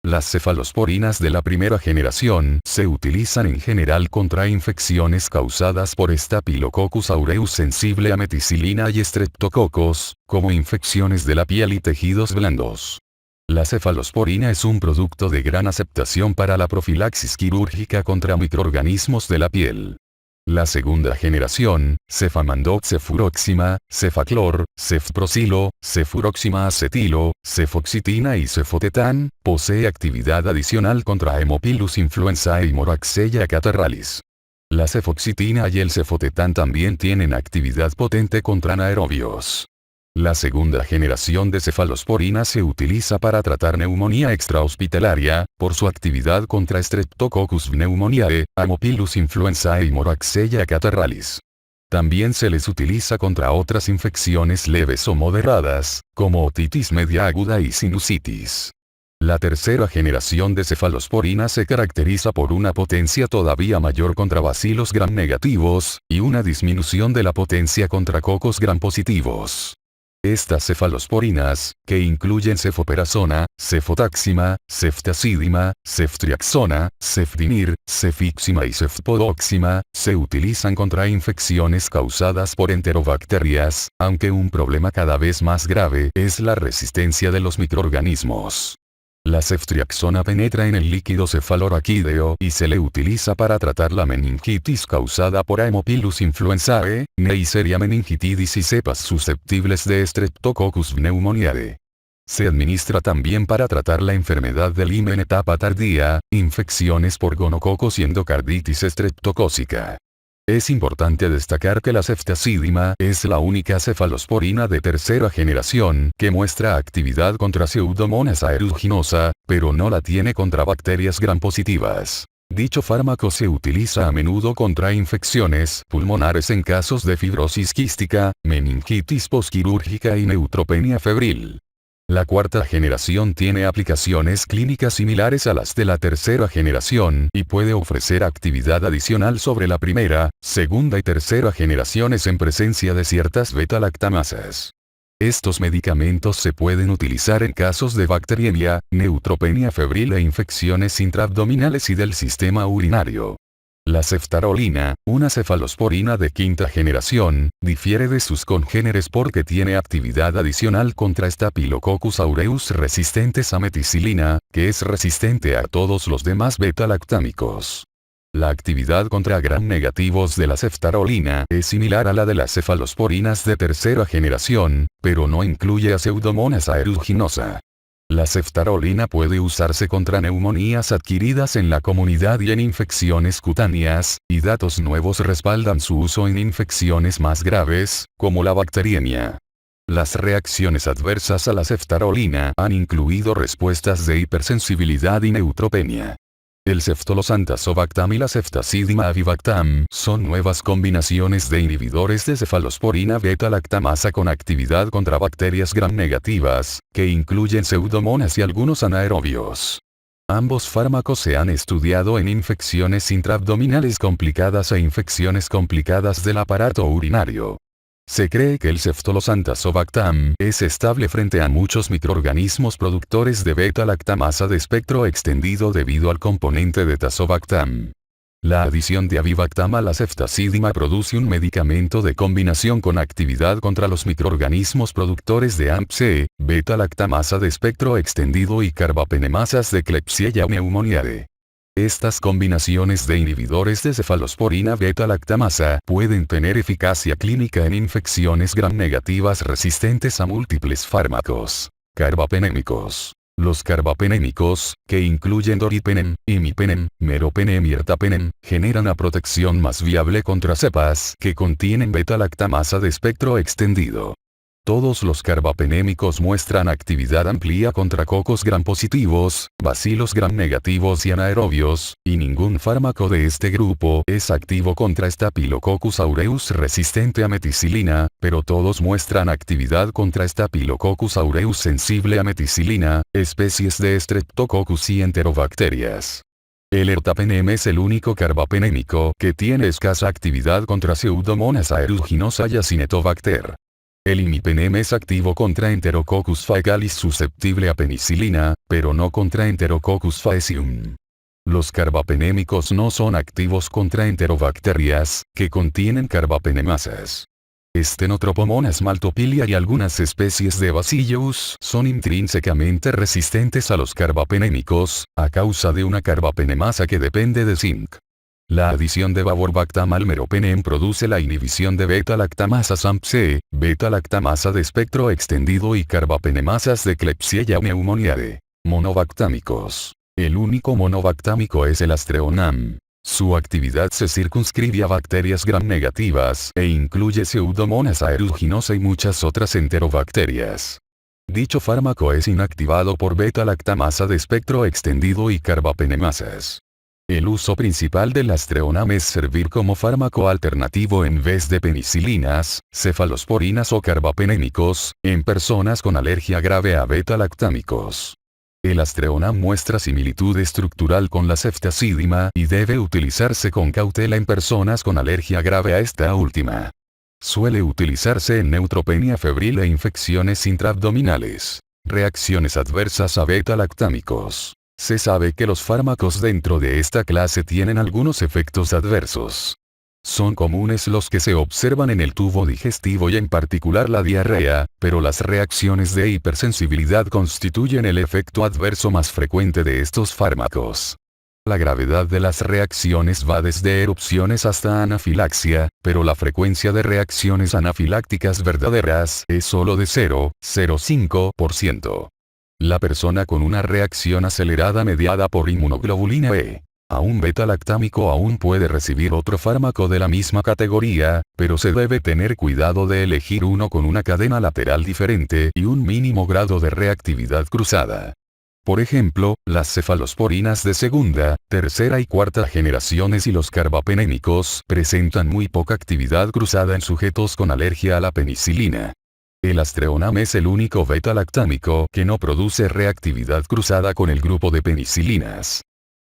Las cefalosporinas de la primera generación se utilizan en general contra infecciones causadas por Staphylococcus aureus sensible a meticilina y Streptococcus, como infecciones de la piel y tejidos blandos. La cefalosporina es un producto de gran aceptación para la profilaxis quirúrgica contra microorganismos de la piel. La segunda generación, cefamandox cefuroxima, cefaclor, cefprosilo, cefuroxima acetilo, cefoxitina y cefotetán, posee actividad adicional contra Haemophilus influenzae y Moraxella catarrhalis. La cefoxitina y el cefotetán también tienen actividad potente contra anaerobios. La segunda generación de cefalosporina se utiliza para tratar neumonía extrahospitalaria, por su actividad contra Streptococcus pneumoniae, Haemophilus influenzae y Moraxella catarrhalis. También se les utiliza contra otras infecciones leves o moderadas, como otitis media aguda y sinusitis. La tercera generación de cefalosporina se caracteriza por una potencia todavía mayor contra bacilos gram negativos, y una disminución de la potencia contra cocos gram positivos. Estas cefalosporinas, que incluyen cefoperazona, cefotaxima, ceftazidima, ceftriaxona, cefdinir, cefixima y cefpodoxima, se utilizan contra infecciones causadas por enterobacterias, aunque un problema cada vez más grave es la resistencia de los microorganismos. La ceftriaxona penetra en el líquido cefaloraquídeo y se le utiliza para tratar la meningitis causada por Haemophilus influenzae, Neisseria meningitidis y cepas susceptibles de Streptococcus pneumoniae. Se administra también para tratar la enfermedad del Lyme en etapa tardía, infecciones por gonococos y endocarditis streptocócica. Es importante destacar que la ceftazidima es la única cefalosporina de tercera generación que muestra actividad contra Pseudomonas aeruginosa, pero no la tiene contra bacterias gram-positivas. Dicho fármaco se utiliza a menudo contra infecciones pulmonares en casos de fibrosis quística, meningitis posquirúrgica y neutropenia febril. La cuarta generación tiene aplicaciones clínicas similares a las de la tercera generación y puede ofrecer actividad adicional sobre la primera, segunda y tercera generaciones en presencia de ciertas beta-lactamasas. Estos medicamentos se pueden utilizar en casos de bacteriemia, neutropenia febril e infecciones intraabdominales y del sistema urinario. La ceftarolina, una cefalosporina de quinta generación, difiere de sus congéneres porque tiene actividad adicional contra Staphylococcus aureus resistentes a meticilina, que es resistente a todos los demás beta-lactámicos. La actividad contra gram negativos de la ceftarolina es similar a la de las cefalosporinas de tercera generación, pero no incluye a Pseudomonas aeruginosa. La ceftarolina puede usarse contra neumonías adquiridas en la comunidad y en infecciones cutáneas, y datos nuevos respaldan su uso en infecciones más graves, como la bacteriemia. Las reacciones adversas a la ceftarolina han incluido respuestas de hipersensibilidad y neutropenia. El ceftolosantazobactam y la ceftazidima avibactam son nuevas combinaciones de inhibidores de cefalosporina beta-lactamasa con actividad contra bacterias gram negativas, que incluyen pseudomonas y algunos anaerobios. Ambos fármacos se han estudiado en infecciones intraabdominales complicadas e infecciones complicadas del aparato urinario. Se cree que el ceftolosantazobactam es estable frente a muchos microorganismos productores de beta-lactamasa de espectro extendido debido al componente de tazobactam. La adición de avibactam a la ceftazidima produce un medicamento de combinación con actividad contra los microorganismos productores de AMP-C, beta-lactamasa de espectro extendido y carbapenemasas de Klebsiella pneumoniae. Estas combinaciones de inhibidores de cefalosporina beta-lactamasa pueden tener eficacia clínica en infecciones gram negativas resistentes a múltiples fármacos carbapenémicos. Los carbapenémicos, que incluyen doripenem, imipenem, meropenem y ertapenem, generan una protección más viable contra cepas que contienen beta-lactamasa de espectro extendido. Todos los carbapenémicos muestran actividad amplia contra cocos gram positivos, bacilos gram negativos y anaerobios, y ningún fármaco de este grupo es activo contra Staphylococcus aureus resistente a meticilina, pero todos muestran actividad contra Staphylococcus aureus sensible a meticilina, especies de Streptococcus y enterobacterias. El ertapenem es el único carbapenémico que tiene escasa actividad contra Pseudomonas aeruginosa y Acinetobacter. El imipenem es activo contra Enterococcus faecalis susceptible a penicilina, pero no contra Enterococcus faecium. Los carbapenémicos no son activos contra enterobacterias, que contienen carbapenemasas. Stenotropomonas maltophilia y algunas especies de Bacillus son intrínsecamente resistentes a los carbapenémicos, a causa de una carbapenemasa que depende de zinc. La adición de Bavorbactam al meropenem produce la inhibición de beta-lactamasa SAMPC, beta-lactamasa de espectro extendido y carbapenemasas de Klebsiella pneumoniae. Monobactámicos. El único monobactámico es el Astreonam. Su actividad se circunscribe a bacterias gram negativas e incluye Pseudomonas aeruginosa y muchas otras enterobacterias. Dicho fármaco es inactivado por beta-lactamasa de espectro extendido y carbapenemasas. El uso principal del Astreonam es servir como fármaco alternativo en vez de penicilinas, cefalosporinas o carbapenémicos, en personas con alergia grave a beta-lactámicos. El Astreonam muestra similitud estructural con la ceftazidima y debe utilizarse con cautela en personas con alergia grave a esta última. Suele utilizarse en neutropenia febril e infecciones intraabdominales. Reacciones adversas a beta-lactámicos. Se sabe que los fármacos dentro de esta clase tienen algunos efectos adversos. Son comunes los que se observan en el tubo digestivo y en particular la diarrea, pero las reacciones de hipersensibilidad constituyen el efecto adverso más frecuente de estos fármacos. La gravedad de las reacciones va desde erupciones hasta anafilaxia, pero la frecuencia de reacciones anafilácticas verdaderas es solo de 0,05%. La persona con una reacción acelerada mediada por inmunoglobulina E a un beta-lactámico aún puede recibir otro fármaco de la misma categoría, pero se debe tener cuidado de elegir uno con una cadena lateral diferente y un mínimo grado de reactividad cruzada. Por ejemplo, las cefalosporinas de segunda, tercera y cuarta generaciones y los carbapenémicos presentan muy poca actividad cruzada en sujetos con alergia a la penicilina. El Astreonam es el único beta-lactámico que no produce reactividad cruzada con el grupo de penicilinas.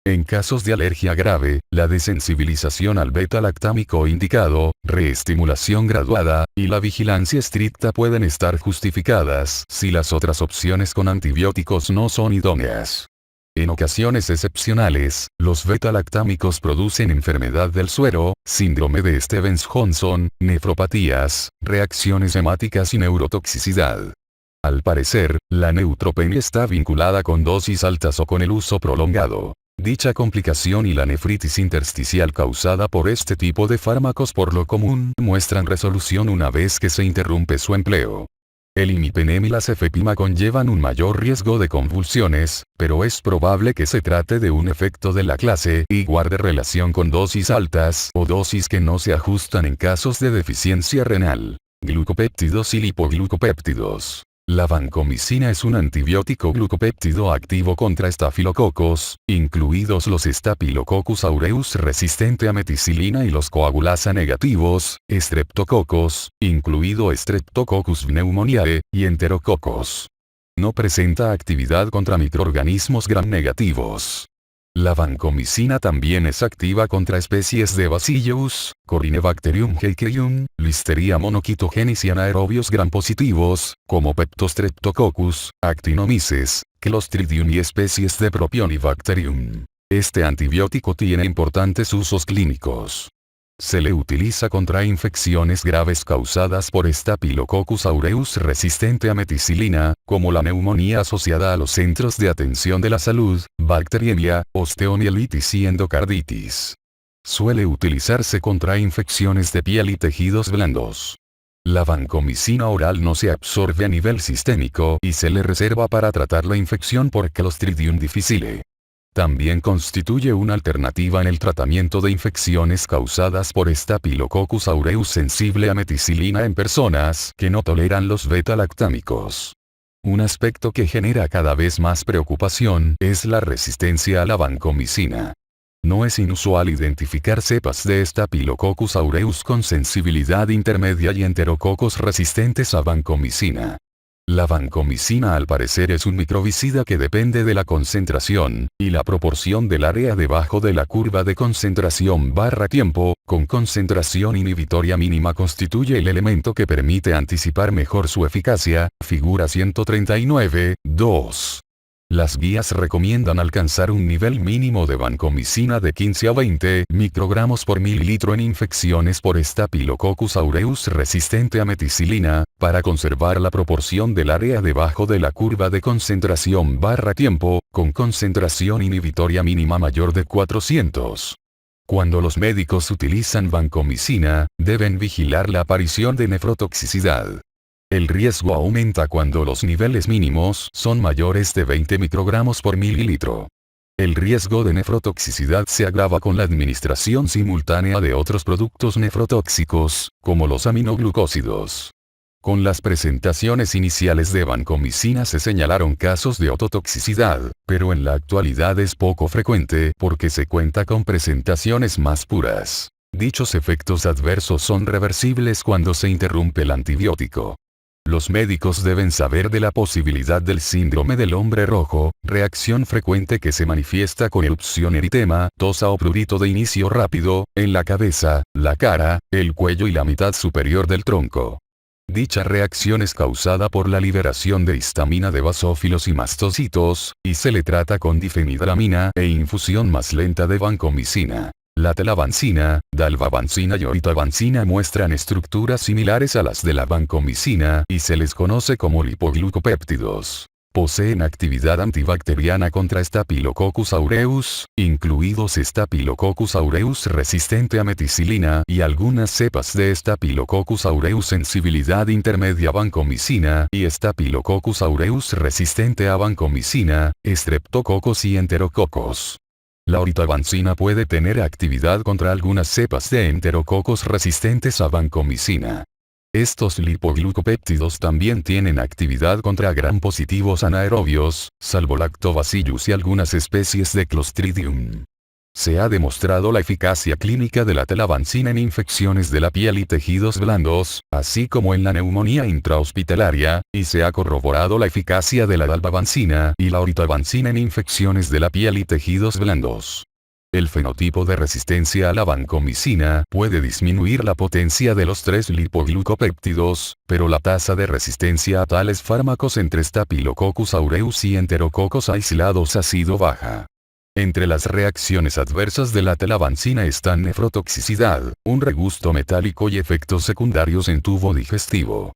En casos de alergia grave, la desensibilización al beta-lactámico indicado, reestimulación graduada, y la vigilancia estricta pueden estar justificadas si las otras opciones con antibióticos no son idóneas. En ocasiones excepcionales, los beta-lactámicos producen enfermedad del suero, síndrome de Stevens-Johnson, nefropatías, reacciones hemáticas y neurotoxicidad. Al parecer, la neutropenia está vinculada con dosis altas o con el uso prolongado. Dicha complicación y la nefritis intersticial causada por este tipo de fármacos por lo común muestran resolución una vez que se interrumpe su empleo. El imipenem y la cefepima conllevan un mayor riesgo de convulsiones, pero es probable que se trate de un efecto de la clase y guarde relación con dosis altas o dosis que no se ajustan en casos de deficiencia renal. Glucopéptidos y lipoglucopéptidos. La vancomicina es un antibiótico glucopéptido activo contra estafilococos, incluidos los Staphylococcus aureus resistente a meticilina y los coagulasa negativos, Streptococos, incluido Streptococcus pneumoniae, y Enterococos. No presenta actividad contra microorganismos gram negativos. La vancomicina también es activa contra especies de Bacillus, Corynebacterium heikellium, Listeria monocytogenes y anaerobios gram positivos, como Peptostreptococcus, Actinomyces, Clostridium y especies de Propionibacterium. Este antibiótico tiene importantes usos clínicos. Se le utiliza contra infecciones graves causadas por Staphylococcus aureus resistente a meticilina, como la neumonía asociada a los centros de atención de la salud, bacteriemia, osteomielitis y endocarditis. Suele utilizarse contra infecciones de piel y tejidos blandos. La vancomicina oral no se absorbe a nivel sistémico y se le reserva para tratar la infección por Clostridium difficile. También constituye una alternativa en el tratamiento de infecciones causadas por Staphylococcus aureus sensible a meticilina en personas que no toleran los beta-lactámicos. Un aspecto que genera cada vez más preocupación es la resistencia a la vancomicina. No es inusual identificar cepas de Staphylococcus aureus con sensibilidad intermedia y enterococos resistentes a vancomicina. La vancomicina al parecer es un microbicida que depende de la concentración y la proporción del área debajo de la curva de concentración/tiempo, con concentración inhibitoria mínima constituye el elemento que permite anticipar mejor su eficacia, figura 139, 2. Las guías recomiendan alcanzar un nivel mínimo de vancomicina de 15 a 20 microgramos por mililitro en infecciones por Staphylococcus aureus resistente a meticilina, para conservar la proporción del área debajo de la curva de concentración/tiempo, con concentración inhibitoria mínima mayor de 400. Cuando los médicos utilizan vancomicina, deben vigilar la aparición de nefrotoxicidad. El riesgo aumenta cuando los niveles mínimos son mayores de 20 microgramos por mililitro. El riesgo de nefrotoxicidad se agrava con la administración simultánea de otros productos nefrotóxicos, como los aminoglucósidos. Con las presentaciones iniciales de vancomicina se señalaron casos de ototoxicidad, pero en la actualidad es poco frecuente porque se cuenta con presentaciones más puras. Dichos efectos adversos son reversibles cuando se interrumpe el antibiótico. Los médicos deben saber de la posibilidad del síndrome del hombre rojo, reacción frecuente que se manifiesta con erupción, eritema, tosa o prurito de inicio rápido, en la cabeza, la cara, el cuello y la mitad superior del tronco. Dicha reacción es causada por la liberación de histamina de basófilos y mastocitos, y se le trata con difenidramina e infusión más lenta de vancomicina. La telavancina, dalbavancina y oritavancina muestran estructuras similares a las de la vancomicina y se les conoce como lipoglucopéptidos. Poseen actividad antibacteriana contra Staphylococcus aureus, incluidos Staphylococcus aureus resistente a meticilina y algunas cepas de Staphylococcus aureus sensibilidad intermedia a vancomicina y Staphylococcus aureus resistente a vancomicina, Streptococcus y Enterococos. La oritavancina puede tener actividad contra algunas cepas de enterococos resistentes a vancomicina. Estos lipoglucopéptidos también tienen actividad contra gram-positivos anaerobios, salvo Lactobacillus y algunas especies de Clostridium. Se ha demostrado la eficacia clínica de la telavancina en infecciones de la piel y tejidos blandos, así como en la neumonía intrahospitalaria, y se ha corroborado la eficacia de la dalbavancina y la oritavancina en infecciones de la piel y tejidos blandos. El fenotipo de resistencia a la vancomicina puede disminuir la potencia de los tres lipoglucopéptidos, pero la tasa de resistencia a tales fármacos entre Staphylococcus aureus y enterococos aislados ha sido baja. Entre las reacciones adversas de la telavancina están nefrotoxicidad, un regusto metálico y efectos secundarios en tubo digestivo.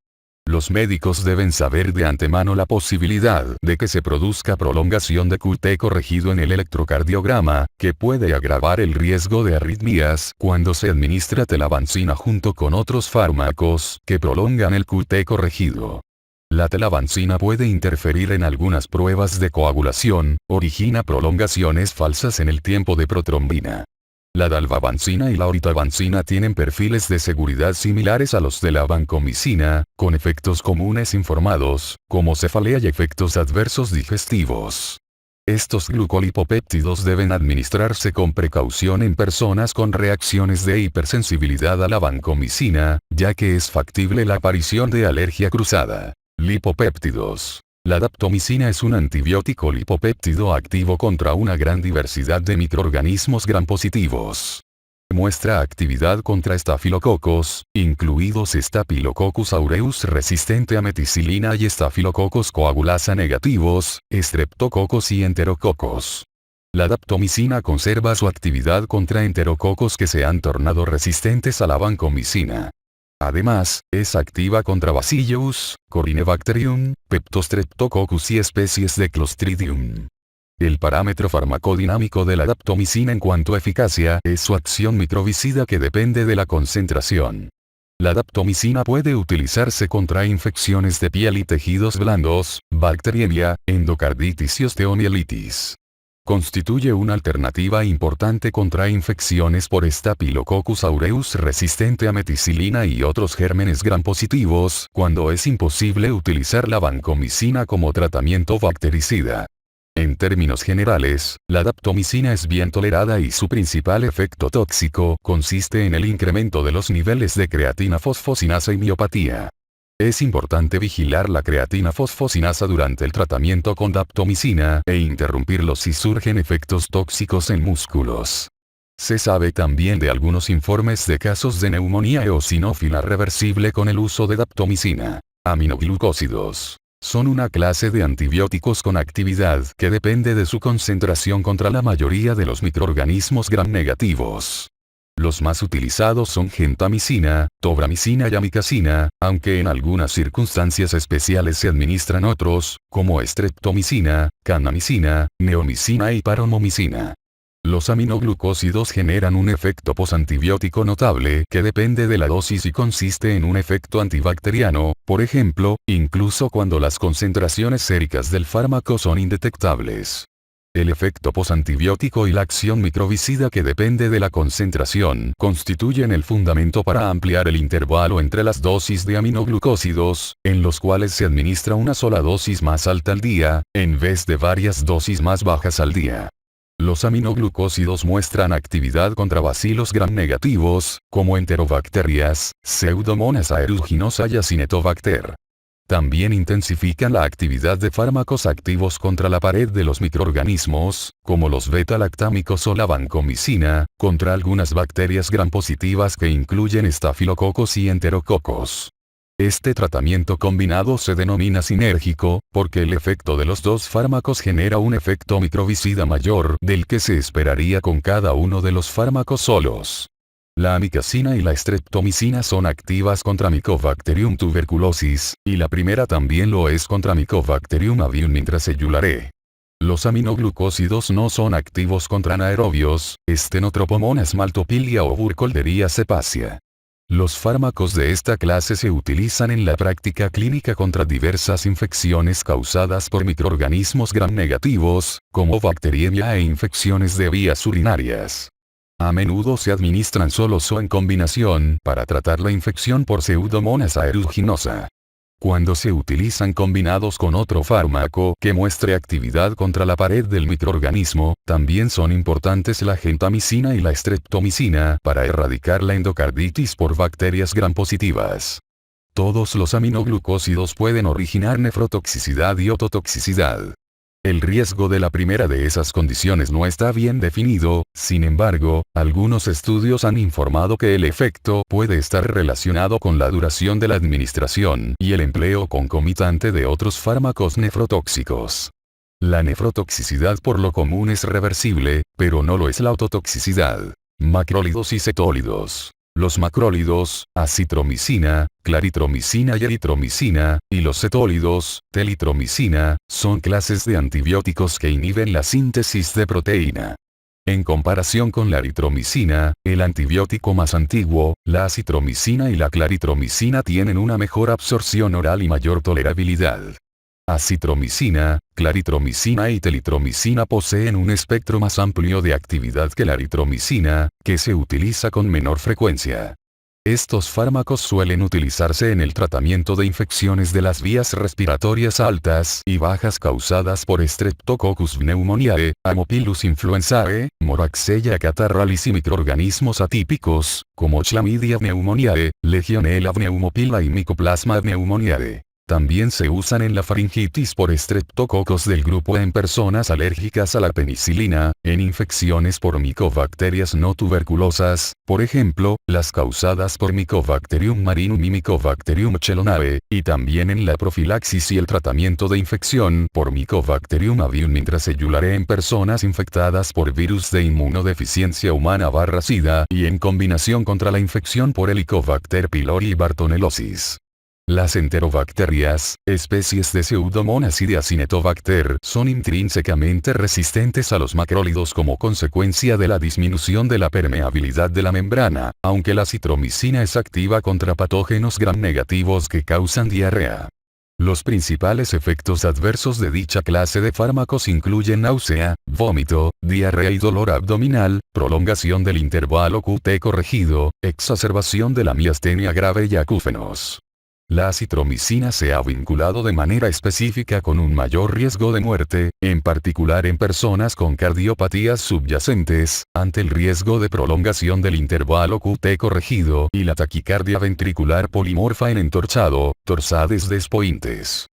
Los médicos deben saber de antemano la posibilidad de que se produzca prolongación de QT corregido en el electrocardiograma, que puede agravar el riesgo de arritmias cuando se administra telavancina junto con otros fármacos que prolongan el QT corregido. La telavancina puede interferir en algunas pruebas de coagulación, origina prolongaciones falsas en el tiempo de protrombina. La dalbavancina y la oritavancina tienen perfiles de seguridad similares a los de la vancomicina, con efectos comunes informados, como cefalea y efectos adversos digestivos. Estos glucolipopéptidos deben administrarse con precaución en personas con reacciones de hipersensibilidad a la vancomicina, ya que es factible la aparición de alergia cruzada. Lipopéptidos. La daptomicina es un antibiótico lipopéptido activo contra una gran diversidad de microorganismos gram-positivos. Muestra actividad contra estafilococos, incluidos Staphylococcus aureus resistente a meticilina y Staphylococcus coagulasa negativos, Streptococcus y Enterococos. La daptomicina conserva su actividad contra enterococos que se han tornado resistentes a la vancomicina. Además, es activa contra Bacillus, Corynebacterium, Peptostreptococcus y especies de Clostridium. El parámetro farmacodinámico de la daptomicina en cuanto a eficacia es su acción microbicida que depende de la concentración. La daptomicina puede utilizarse contra infecciones de piel y tejidos blandos, bacteriemia, endocarditis y osteomielitis. Constituye una alternativa importante contra infecciones por Staphylococcus aureus resistente a meticilina y otros gérmenes gram positivos, cuando es imposible utilizar la vancomicina como tratamiento bactericida. En términos generales, la daptomicina es bien tolerada y su principal efecto tóxico consiste en el incremento de los niveles de creatina fosfocinasa y miopatía. Es importante vigilar la creatina fosfocinasa durante el tratamiento con daptomicina e interrumpirlo si surgen efectos tóxicos en músculos. Se sabe también de algunos informes de casos de neumonía eosinófila reversible con el uso de daptomicina. Aminoglucósidos son una clase de antibióticos con actividad que depende de su concentración contra la mayoría de los microorganismos gram negativos. Los más utilizados son gentamicina, tobramicina y amikacina, aunque en algunas circunstancias especiales se administran otros, como streptomicina, kanamicina, neomicina y paromomicina. Los aminoglucósidos generan un efecto posantibiótico notable que depende de la dosis y consiste en un efecto antibacteriano, por ejemplo, incluso cuando las concentraciones séricas del fármaco son indetectables. El efecto posantibiótico y la acción microbicida que depende de la concentración constituyen el fundamento para ampliar el intervalo entre las dosis de aminoglucósidos, en los cuales se administra una sola dosis más alta al día, en vez de varias dosis más bajas al día. Los aminoglucósidos muestran actividad contra bacilos gram negativos, como enterobacterias, Pseudomonas aeruginosa y Acinetobacter. También intensifican la actividad de fármacos activos contra la pared de los microorganismos, como los beta-lactámicos o la vancomicina, contra algunas bacterias gram positivas que incluyen estafilococos y enterococos. Este tratamiento combinado se denomina sinérgico, porque el efecto de los dos fármacos genera un efecto microbicida mayor del que se esperaría con cada uno de los fármacos solos. La amikacina y la streptomicina son activas contra Mycobacterium tuberculosis, y la primera también lo es contra Mycobacterium avium intracellulare. Los aminoglucósidos no son activos contra anaerobios, Stenotropomonas maltophilia o Burkholderia cepacia. Los fármacos de esta clase se utilizan en la práctica clínica contra diversas infecciones causadas por microorganismos gram negativos, como bacteriemia e infecciones de vías urinarias. A menudo se administran solos o en combinación para tratar la infección por Pseudomonas aeruginosa. Cuando se utilizan combinados con otro fármaco que muestre actividad contra la pared del microorganismo, también son importantes la gentamicina y la streptomicina para erradicar la endocarditis por bacterias gram positivas. Todos los aminoglucósidos pueden originar nefrotoxicidad y ototoxicidad. El riesgo de la primera de esas condiciones no está bien definido, sin embargo, algunos estudios han informado que el efecto puede estar relacionado con la duración de la administración y el empleo concomitante de otros fármacos nefrotóxicos. La nefrotoxicidad por lo común es reversible, pero no lo es la ototoxicidad. Macrólidos y cetólidos. Los macrólidos, acitromicina, claritromicina y eritromicina, y los cetólidos, telitromicina, son clases de antibióticos que inhiben la síntesis de proteína. En comparación con la eritromicina, el antibiótico más antiguo, la acitromicina y la claritromicina tienen una mejor absorción oral y mayor tolerabilidad. Acitromicina, claritromicina y telitromicina poseen un espectro más amplio de actividad que la eritromicina, que se utiliza con menor frecuencia. Estos fármacos suelen utilizarse en el tratamiento de infecciones de las vías respiratorias altas y bajas causadas por Streptococcus pneumoniae, Haemophilus influenzae, Moraxella catarrhalis y microorganismos atípicos, como Chlamydia pneumoniae, Legionella pneumopila y Mycoplasma pneumoniae. También se usan en la faringitis por estreptococos del grupo en personas alérgicas a la penicilina, en infecciones por micobacterias no tuberculosas, por ejemplo, las causadas por Mycobacterium marinum y Mycobacterium chelonae, y también en la profilaxis y el tratamiento de infección por Mycobacterium avium intracellulare en personas infectadas por virus de inmunodeficiencia humana/SIDA y en combinación contra la infección por Helicobacter pylori y Bartonellosis. Las enterobacterias, especies de Pseudomonas y de Acinetobacter, son intrínsecamente resistentes a los macrólidos como consecuencia de la disminución de la permeabilidad de la membrana, aunque la citromicina es activa contra patógenos gram negativos que causan diarrea. Los principales efectos adversos de dicha clase de fármacos incluyen náusea, vómito, diarrea y dolor abdominal, prolongación del intervalo QT corregido, exacerbación de la miastenia grave y acúfenos. La acitromicina se ha vinculado de manera específica con un mayor riesgo de muerte, en particular en personas con cardiopatías subyacentes, ante el riesgo de prolongación del intervalo QT corregido y la taquicardia ventricular polimorfa en entorchado, torsades despointes.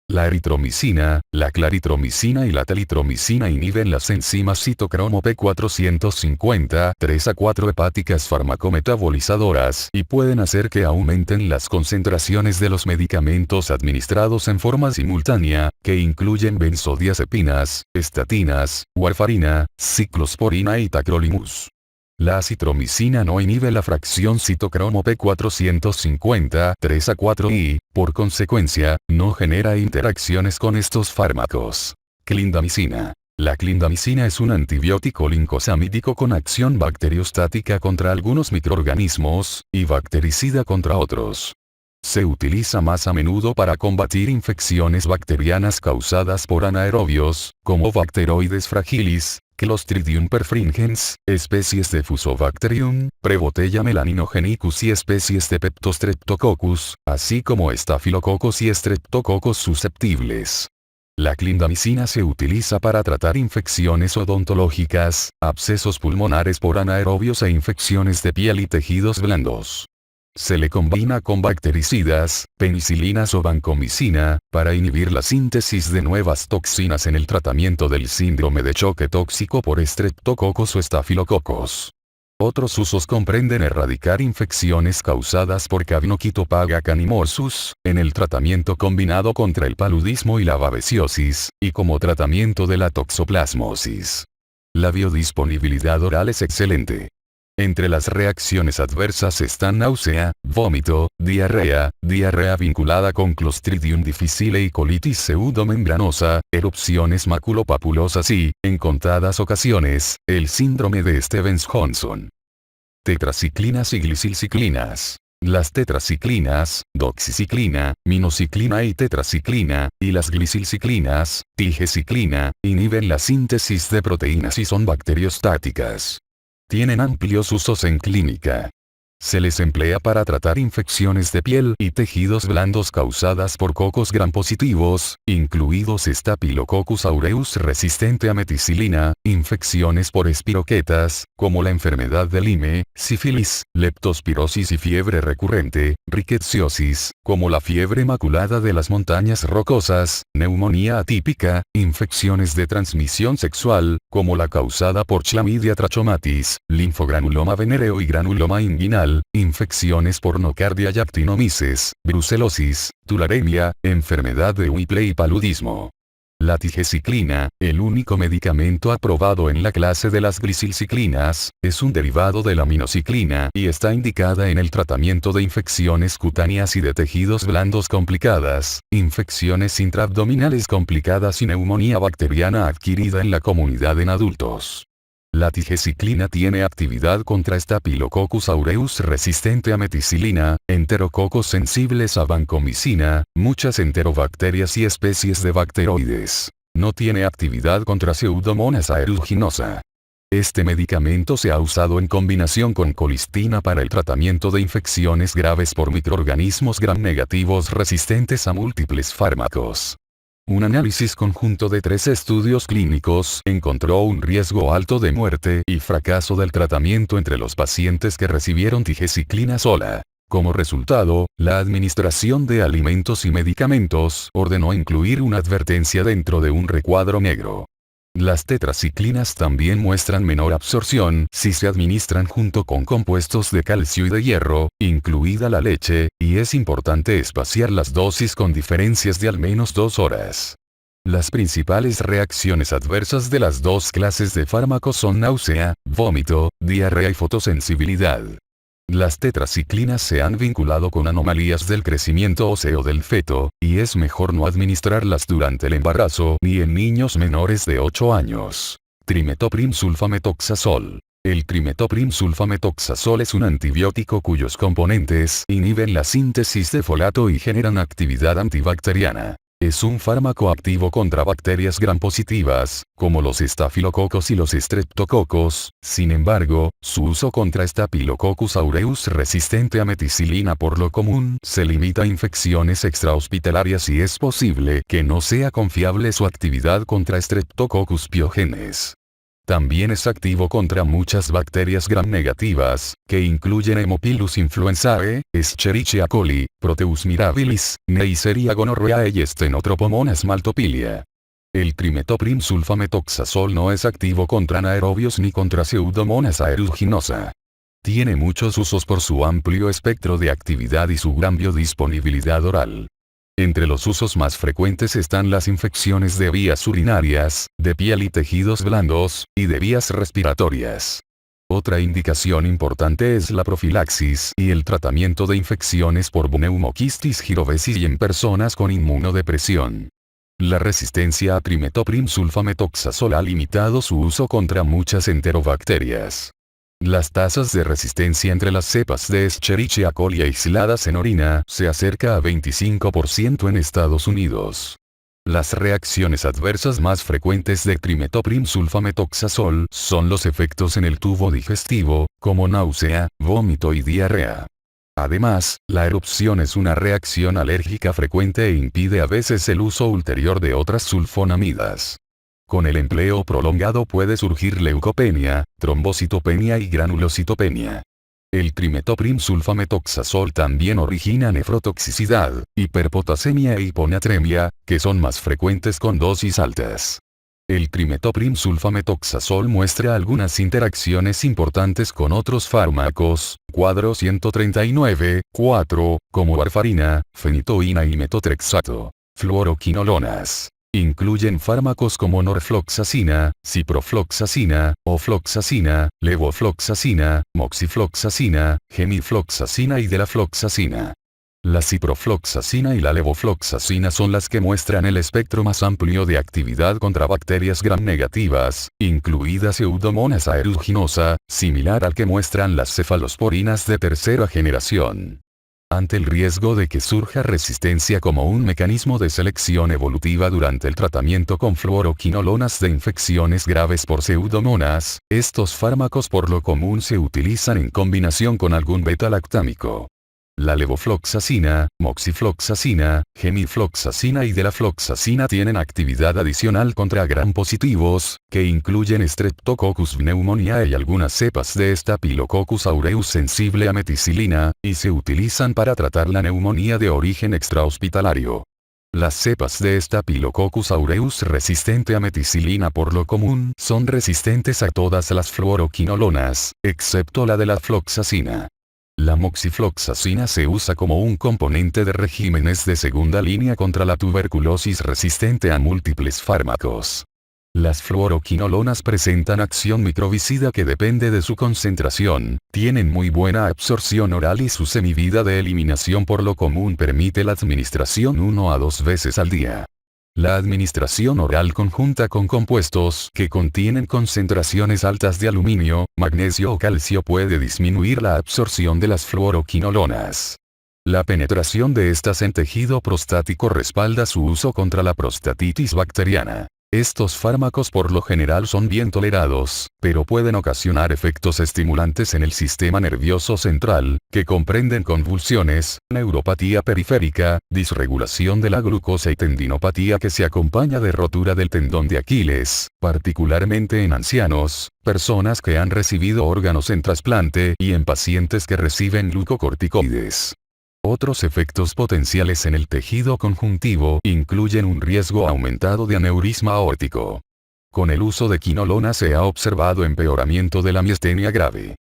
La eritromicina, la claritromicina y la telitromicina inhiben las enzimas citocromo P450 3A4 hepáticas farmacometabolizadoras y pueden hacer que aumenten las concentraciones de los medicamentos administrados en forma simultánea, que incluyen benzodiazepinas, estatinas, warfarina, ciclosporina y tacrolimus. La acitromicina no inhibe la fracción citocromo P450 3A4 y, por consecuencia, no genera interacciones con estos fármacos. Clindamicina. La clindamicina es un antibiótico lincosamídico con acción bacteriostática contra algunos microorganismos, y bactericida contra otros. Se utiliza más a menudo para combatir infecciones bacterianas causadas por anaerobios, como Bacteroides fragilis, Clostridium perfringens, especies de Fusobacterium, Prevotella melaninogenicus y especies de Peptostreptococcus, así como Staphylococcus y Streptococcus susceptibles. La clindamicina se utiliza para tratar infecciones odontológicas, abscesos pulmonares por anaerobios e infecciones de piel y tejidos blandos. Se le combina con bactericidas, penicilinas o vancomicina, para inhibir la síntesis de nuevas toxinas en el tratamiento del síndrome de choque tóxico por Streptococcus o Staphylococcus. Otros usos comprenden erradicar infecciones causadas por Cavinocitopaga canimorsus, en el tratamiento combinado contra el paludismo y la babesiosis, y como tratamiento de la toxoplasmosis. La biodisponibilidad oral es excelente. Entre las reacciones adversas están náusea, vómito, diarrea vinculada con Clostridium difficile y colitis pseudomembranosa, erupciones maculopapulosas y, en contadas ocasiones, el síndrome de Stevens-Johnson. Tetraciclinas y glicilciclinas. Las tetraciclinas, doxiciclina, minociclina y tetraciclina, y las glicilciclinas, tigeciclina, inhiben la síntesis de proteínas y son bacteriostáticas. Tienen amplios usos en clínica. Se les emplea para tratar infecciones de piel y tejidos blandos causadas por cocos gram positivos, incluidos Staphylococcus aureus resistente a meticilina, infecciones por espiroquetas, como la enfermedad de Lyme, sífilis, leptospirosis y fiebre recurrente, rickettsiosis, como la fiebre maculada de las montañas rocosas, neumonía atípica, infecciones de transmisión sexual, como la causada por Chlamydia trachomatis, linfogranuloma venéreo y granuloma inguinal, infecciones por nocardia y actinomices, brucelosis, tularemia, enfermedad de Whipple y paludismo. La tigeciclina, el único medicamento aprobado en la clase de las glicilciclinas, es un derivado de la minociclina y está indicada en el tratamiento de infecciones cutáneas y de tejidos blandos complicadas, infecciones intraabdominales complicadas y neumonía bacteriana adquirida en la comunidad en adultos. La tigeciclina tiene actividad contra Staphylococcus aureus resistente a meticilina, enterococos sensibles a vancomicina, muchas enterobacterias y especies de bacteroides. No tiene actividad contra Pseudomonas aeruginosa. Este medicamento se ha usado en combinación con colistina para el tratamiento de infecciones graves por microorganismos gram negativos resistentes a múltiples fármacos. Un análisis conjunto de 3 estudios clínicos encontró un riesgo alto de muerte y fracaso del tratamiento entre los pacientes que recibieron tigeciclina sola. Como resultado, la Administración de Alimentos y Medicamentos ordenó incluir una advertencia dentro de un recuadro negro. Las tetraciclinas también muestran menor absorción si se administran junto con compuestos de calcio y de hierro, incluida la leche, y es importante espaciar las dosis con diferencias de al menos 2 horas. Las principales reacciones adversas de las dos clases de fármacos son náusea, vómito, diarrea y fotosensibilidad. Las tetraciclinas se han vinculado con anomalías del crecimiento óseo del feto, y es mejor no administrarlas durante el embarazo ni en niños menores de 8 años. Trimetoprim sulfametoxazol. El trimetoprim-sulfametoxazol es un antibiótico cuyos componentes inhiben la síntesis de folato y generan actividad antibacteriana. Es un fármaco activo contra bacterias gram-positivas, como los estafilococos y los streptococos. Sin embargo, su uso contra Staphylococcus aureus resistente a meticilina por lo común se limita a infecciones extrahospitalarias y es posible que no sea confiable su actividad contra Streptococcus pyogenes. También es activo contra muchas bacterias gram-negativas, que incluyen Haemophilus influenzae, Escherichia coli, Proteus mirabilis, Neisseria gonorrhoeae y Stenotropomonas maltophilia. El trimetoprim-sulfametoxazol no es activo contra anaerobios ni contra Pseudomonas aeruginosa. Tiene muchos usos por su amplio espectro de actividad y su gran biodisponibilidad oral. Entre los usos más frecuentes están las infecciones de vías urinarias, de piel y tejidos blandos, y de vías respiratorias. Otra indicación importante es la profilaxis y el tratamiento de infecciones por pneumoquistis girovesi en personas con inmunodepresión. La resistencia a trimetoprim-sulfametoxazol ha limitado su uso contra muchas enterobacterias. Las tasas de resistencia entre las cepas de Escherichia coli aisladas en orina se acerca a 25% en Estados Unidos. Las reacciones adversas más frecuentes de trimetoprim-sulfametoxazol son los efectos en el tubo digestivo, como náusea, vómito y diarrea. Además, la erupción es una reacción alérgica frecuente e impide a veces el uso ulterior de otras sulfonamidas. Con el empleo prolongado puede surgir leucopenia, trombocitopenia y granulocitopenia. El trimetoprim-sulfametoxazol también origina nefrotoxicidad, hiperpotasemia e hiponatremia, que son más frecuentes con dosis altas. El trimetoprim-sulfametoxazol muestra algunas interacciones importantes con otros fármacos, cuadro 139, 4, como warfarina, fenitoína y metotrexato. Fluoroquinolonas. Incluyen fármacos como norfloxacina, ciprofloxacina, ofloxacina, levofloxacina, moxifloxacina, gemifloxacina y delafloxacina. La ciprofloxacina y la levofloxacina son las que muestran el espectro más amplio de actividad contra bacterias gram-negativas, incluida Pseudomonas aeruginosa, similar al que muestran las cefalosporinas de tercera generación. Ante el riesgo de que surja resistencia como un mecanismo de selección evolutiva durante el tratamiento con fluoroquinolonas de infecciones graves por pseudomonas, estos fármacos por lo común se utilizan en combinación con algún beta-lactámico. La levofloxacina, moxifloxacina, gemifloxacina y delafloxacina tienen actividad adicional contra gram-positivos, que incluyen Streptococcus pneumoniae y algunas cepas de Staphylococcus aureus sensible a meticilina, y se utilizan para tratar la neumonía de origen extrahospitalario. Las cepas de Staphylococcus aureus resistente a meticilina por lo común son resistentes a todas las fluoroquinolonas, excepto la de la floxacina. La moxifloxacina se usa como un componente de regímenes de segunda línea contra la tuberculosis resistente a múltiples fármacos. Las fluoroquinolonas presentan acción microbicida que depende de su concentración, tienen muy buena absorción oral y su semivida de eliminación por lo común permite la administración 1 a 2 veces al día. La administración oral conjunta con compuestos que contienen concentraciones altas de aluminio, magnesio o calcio puede disminuir la absorción de las fluoroquinolonas. La penetración de estas en tejido prostático respalda su uso contra la prostatitis bacteriana. Estos fármacos por lo general son bien tolerados, pero pueden ocasionar efectos estimulantes en el sistema nervioso central, que comprenden convulsiones, neuropatía periférica, disregulación de la glucosa y tendinopatía que se acompaña de rotura del tendón de Aquiles, particularmente en ancianos, personas que han recibido órganos en trasplante y en pacientes que reciben glucocorticoides. Otros efectos potenciales en el tejido conjuntivo incluyen un riesgo aumentado de aneurisma aórtico. Con el uso de quinolona se ha observado empeoramiento de la miastenia grave.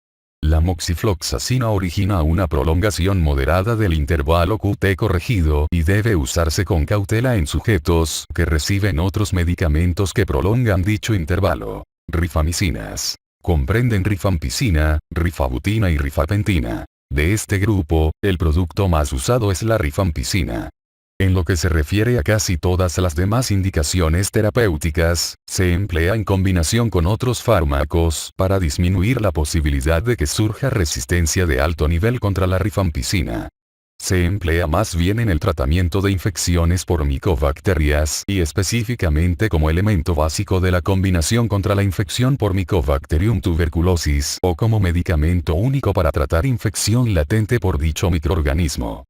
La moxifloxacina origina una prolongación moderada del intervalo QT corregido y debe usarse con cautela en sujetos que reciben otros medicamentos que prolongan dicho intervalo. Rifamicinas. Comprenden rifampicina, rifabutina y rifapentina. De este grupo, el producto más usado es la rifampicina. En lo que se refiere a casi todas las demás indicaciones terapéuticas, se emplea en combinación con otros fármacos para disminuir la posibilidad de que surja resistencia de alto nivel contra la rifampicina. Se emplea más bien en el tratamiento de infecciones por micobacterias y específicamente como elemento básico de la combinación contra la infección por Mycobacterium tuberculosis o como medicamento único para tratar infección latente por dicho microorganismo.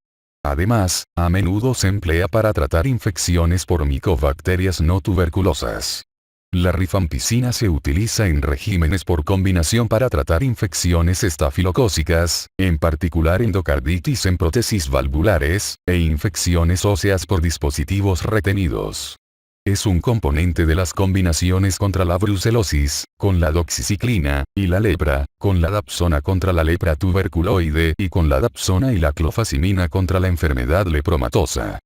Además, a menudo se emplea para tratar infecciones por micobacterias no tuberculosas. La rifampicina se utiliza en regímenes por combinación para tratar infecciones estafilocócicas, en particular endocarditis en prótesis valvulares, e infecciones óseas por dispositivos retenidos. Es un componente de las combinaciones contra la brucelosis, con la doxiciclina, y la lepra, con la dapsona contra la lepra tuberculoide y con la dapsona y la clofazimina contra la enfermedad lepromatosa.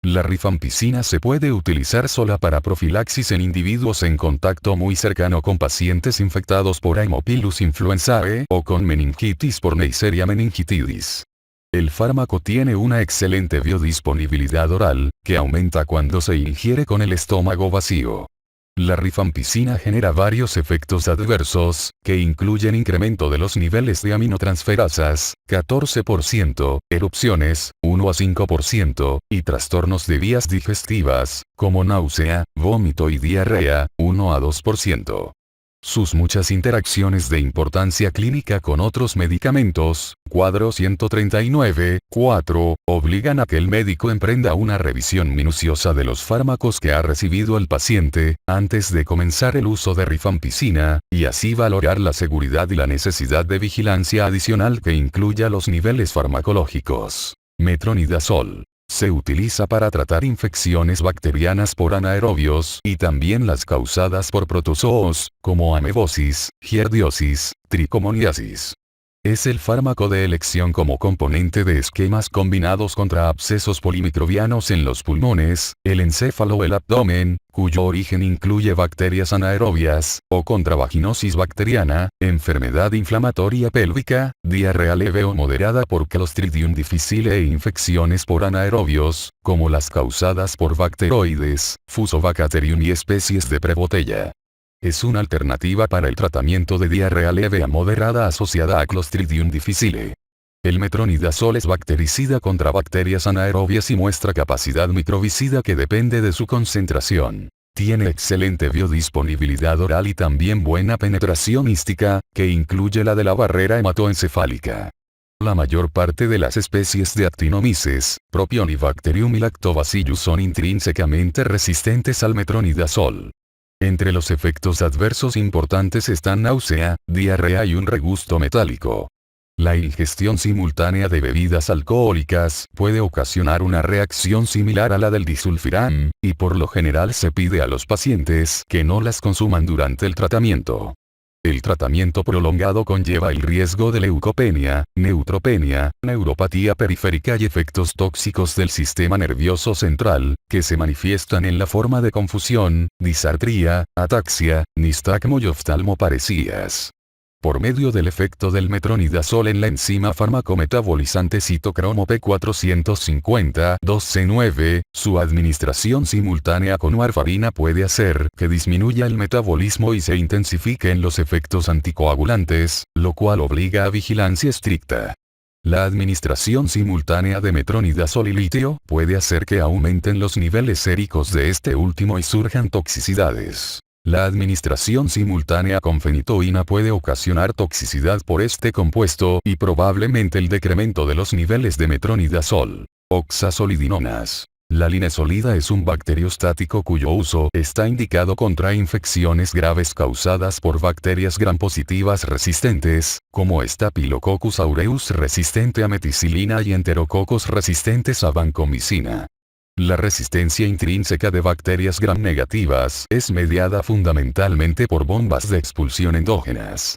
La rifampicina se puede utilizar sola para profilaxis en individuos en contacto muy cercano con pacientes infectados por Haemophilus influenzae o con meningitis por Neisseria meningitidis. El fármaco tiene una excelente biodisponibilidad oral, que aumenta cuando se ingiere con el estómago vacío. La rifampicina genera varios efectos adversos, que incluyen incremento de los niveles de aminotransferasas, 14%, erupciones, 1 a 5%, y trastornos de vías digestivas, como náusea, vómito y diarrea, 1 a 2%. Sus muchas interacciones de importancia clínica con otros medicamentos, cuadro 139, 4, obligan a que el médico emprenda una revisión minuciosa de los fármacos que ha recibido el paciente, antes de comenzar el uso de rifampicina, y así valorar la seguridad y la necesidad de vigilancia adicional que incluya los niveles farmacológicos. Metronidazol. Se utiliza para tratar infecciones bacterianas por anaerobios y también las causadas por protozoos, como amebosis, giardiosis, tricomoniasis. Es el fármaco de elección como componente de esquemas combinados contra abscesos polimicrobianos en los pulmones, el encéfalo o el abdomen, cuyo origen incluye bacterias anaerobias, o contra vaginosis bacteriana, enfermedad inflamatoria pélvica, diarrea leve o moderada por Clostridium difficile e infecciones por anaerobios, como las causadas por bacteroides, Fusobacterium y especies de Prevotella. Es una alternativa para el tratamiento de diarrea leve a moderada asociada a Clostridium difficile. El metronidazol es bactericida contra bacterias anaerobias y muestra capacidad microbicida que depende de su concentración. Tiene excelente biodisponibilidad oral y también buena penetración hística, que incluye la de la barrera hematoencefálica. La mayor parte de las especies de Actinomyces, Propionibacterium y Lactobacillus son intrínsecamente resistentes al metronidazol. Entre los efectos adversos importantes están náusea, diarrea y un regusto metálico. La ingestión simultánea de bebidas alcohólicas puede ocasionar una reacción similar a la del disulfiram, y por lo general se pide a los pacientes que no las consuman durante el tratamiento. El tratamiento prolongado conlleva el riesgo de leucopenia, neutropenia, neuropatía periférica y efectos tóxicos del sistema nervioso central, que se manifiestan en la forma de confusión, disartría, ataxia, nistagmo y oftalmoparesías. Por medio del efecto del metronidazol en la enzima farmacometabolizante citocromo P450-2C9, su administración simultánea con warfarina puede hacer que disminuya el metabolismo y se intensifiquen los efectos anticoagulantes, lo cual obliga a vigilancia estricta. La administración simultánea de metronidazol y litio puede hacer que aumenten los niveles séricos de este último y surjan toxicidades. La administración simultánea con fenitoína puede ocasionar toxicidad por este compuesto y probablemente el decremento de los niveles de metronidazol. Oxazolidinonas. La linesolida es un bacteriostático cuyo uso está indicado contra infecciones graves causadas por bacterias gram-positivas resistentes, como Staphylococcus aureus resistente a meticilina y Enterococcus resistentes a vancomicina. La resistencia intrínseca de bacterias gram-negativas es mediada fundamentalmente por bombas de expulsión endógenas.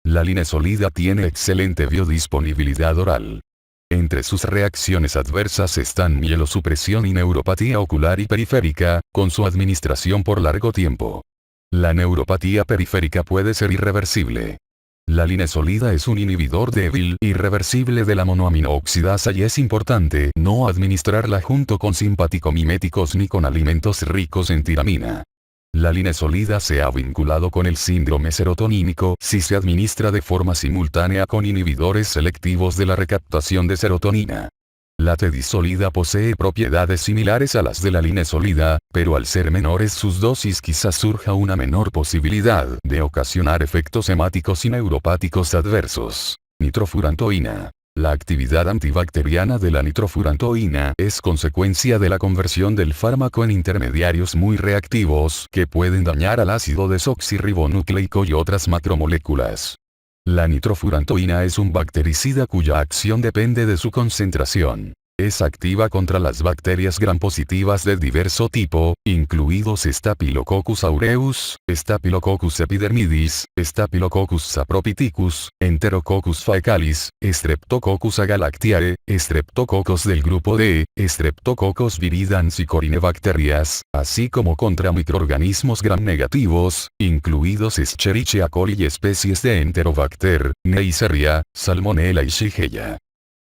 La linesolida tiene excelente biodisponibilidad oral. Entre sus reacciones adversas están mielosupresión y neuropatía ocular y periférica, con su administración por largo tiempo. La neuropatía periférica puede ser irreversible. La linezolida es un inhibidor débil y irreversible de la monoaminooxidasa y es importante no administrarla junto con simpaticomiméticos ni con alimentos ricos en tiramina. La linezolida se ha vinculado con el síndrome serotonínico si se administra de forma simultánea con inhibidores selectivos de la recaptación de serotonina. La tedizolida posee propiedades similares a las de la linezolida, pero al ser menores sus dosis quizás surja una menor posibilidad de ocasionar efectos hemáticos y neuropáticos adversos. Nitrofurantoína. La actividad antibacteriana de la nitrofurantoína es consecuencia de la conversión del fármaco en intermediarios muy reactivos que pueden dañar al ácido desoxirribonucleico y otras macromoléculas. La nitrofurantoína es un bactericida cuya acción depende de su concentración. Es activa contra las bacterias gram-positivas de diverso tipo, incluidos Staphylococcus aureus, Staphylococcus epidermidis, Staphylococcus saprophyticus, Enterococcus faecalis, Streptococcus agalactiae, Streptococcus del grupo D, Streptococcus viridans y Corynebacterias, así como contra microorganismos gram-negativos, incluidos Escherichia coli y especies de Enterobacter, Neisseria, Salmonella y Shigella.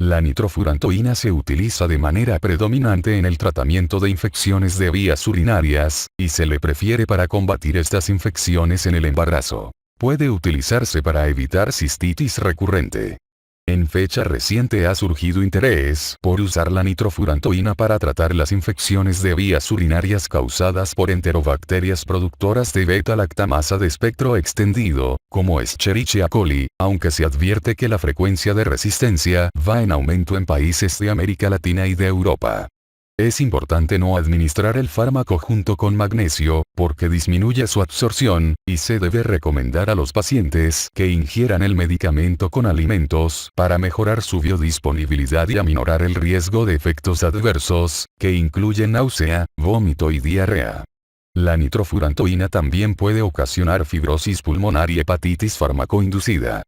La nitrofurantoína se utiliza de manera predominante en el tratamiento de infecciones de vías urinarias, y se le prefiere para combatir estas infecciones en el embarazo. Puede utilizarse para evitar cistitis recurrente. En fecha reciente ha surgido interés por usar la nitrofurantoína para tratar las infecciones de vías urinarias causadas por enterobacterias productoras de beta-lactamasa de espectro extendido, como Escherichia coli, aunque se advierte que la frecuencia de resistencia va en aumento en países de América Latina y de Europa. Es importante no administrar el fármaco junto con magnesio, porque disminuye su absorción, y se debe recomendar a los pacientes que ingieran el medicamento con alimentos para mejorar su biodisponibilidad y aminorar el riesgo de efectos adversos, que incluyen náusea, vómito y diarrea. La nitrofurantoína también puede ocasionar fibrosis pulmonar y hepatitis farmacoinducida.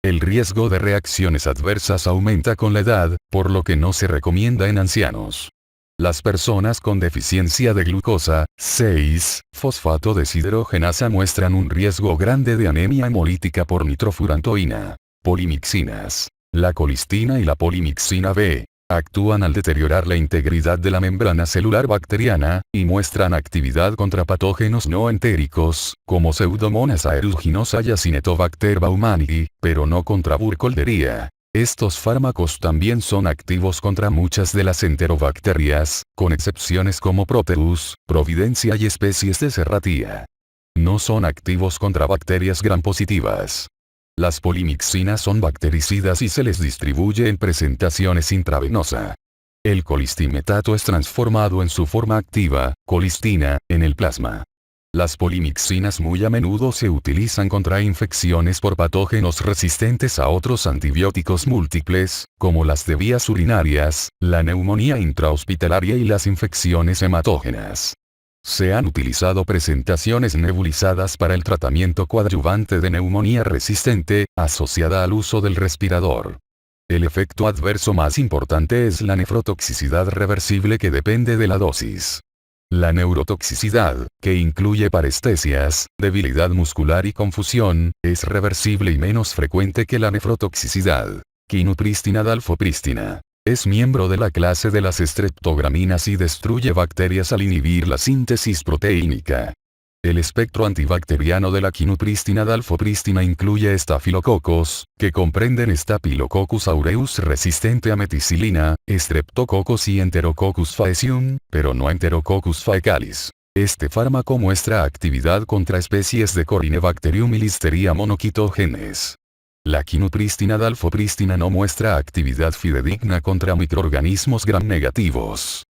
El riesgo de reacciones adversas aumenta con la edad, por lo que no se recomienda en ancianos. Las personas con deficiencia de glucosa, 6-fosfato deshidrogenasa muestran un riesgo grande de anemia hemolítica por nitrofurantoína. Polimixinas. La colistina y la polimixina B actúan al deteriorar la integridad de la membrana celular bacteriana, y muestran actividad contra patógenos no entéricos, como Pseudomonas aeruginosa y Acinetobacter baumannii, pero no contra Burkholderia. Estos fármacos también son activos contra muchas de las enterobacterias, con excepciones como Proteus, Providencia y especies de Serratia. No son activos contra bacterias gram-positivas. Las polimixinas son bactericidas y se les distribuye en presentaciones intravenosa. El colistimetato es transformado en su forma activa, colistina, en el plasma. Las polimixinas muy a menudo se utilizan contra infecciones por patógenos resistentes a otros antibióticos múltiples, como las de vías urinarias, la neumonía intrahospitalaria y las infecciones hematógenas. Se han utilizado presentaciones nebulizadas para el tratamiento coadyuvante de neumonía resistente, asociada al uso del respirador. El efecto adverso más importante es la nefrotoxicidad reversible que depende de la dosis. La neurotoxicidad, que incluye parestesias, debilidad muscular y confusión, es reversible y menos frecuente que la nefrotoxicidad. Quinupristina dalfopristina. Es miembro de la clase de las streptograminas y destruye bacterias al inhibir la síntesis proteínica. El espectro antibacteriano de la quinupristina dalfopristina incluye estafilococos, que comprenden Staphylococcus aureus resistente a meticilina, Streptococcus y Enterococcus faecium, pero no Enterococcus faecalis. Este fármaco muestra actividad contra especies de Corynebacterium y Listeria monocytogenes. La quinupristina dalfopristina no muestra actividad fidedigna contra microorganismos gram-negativos.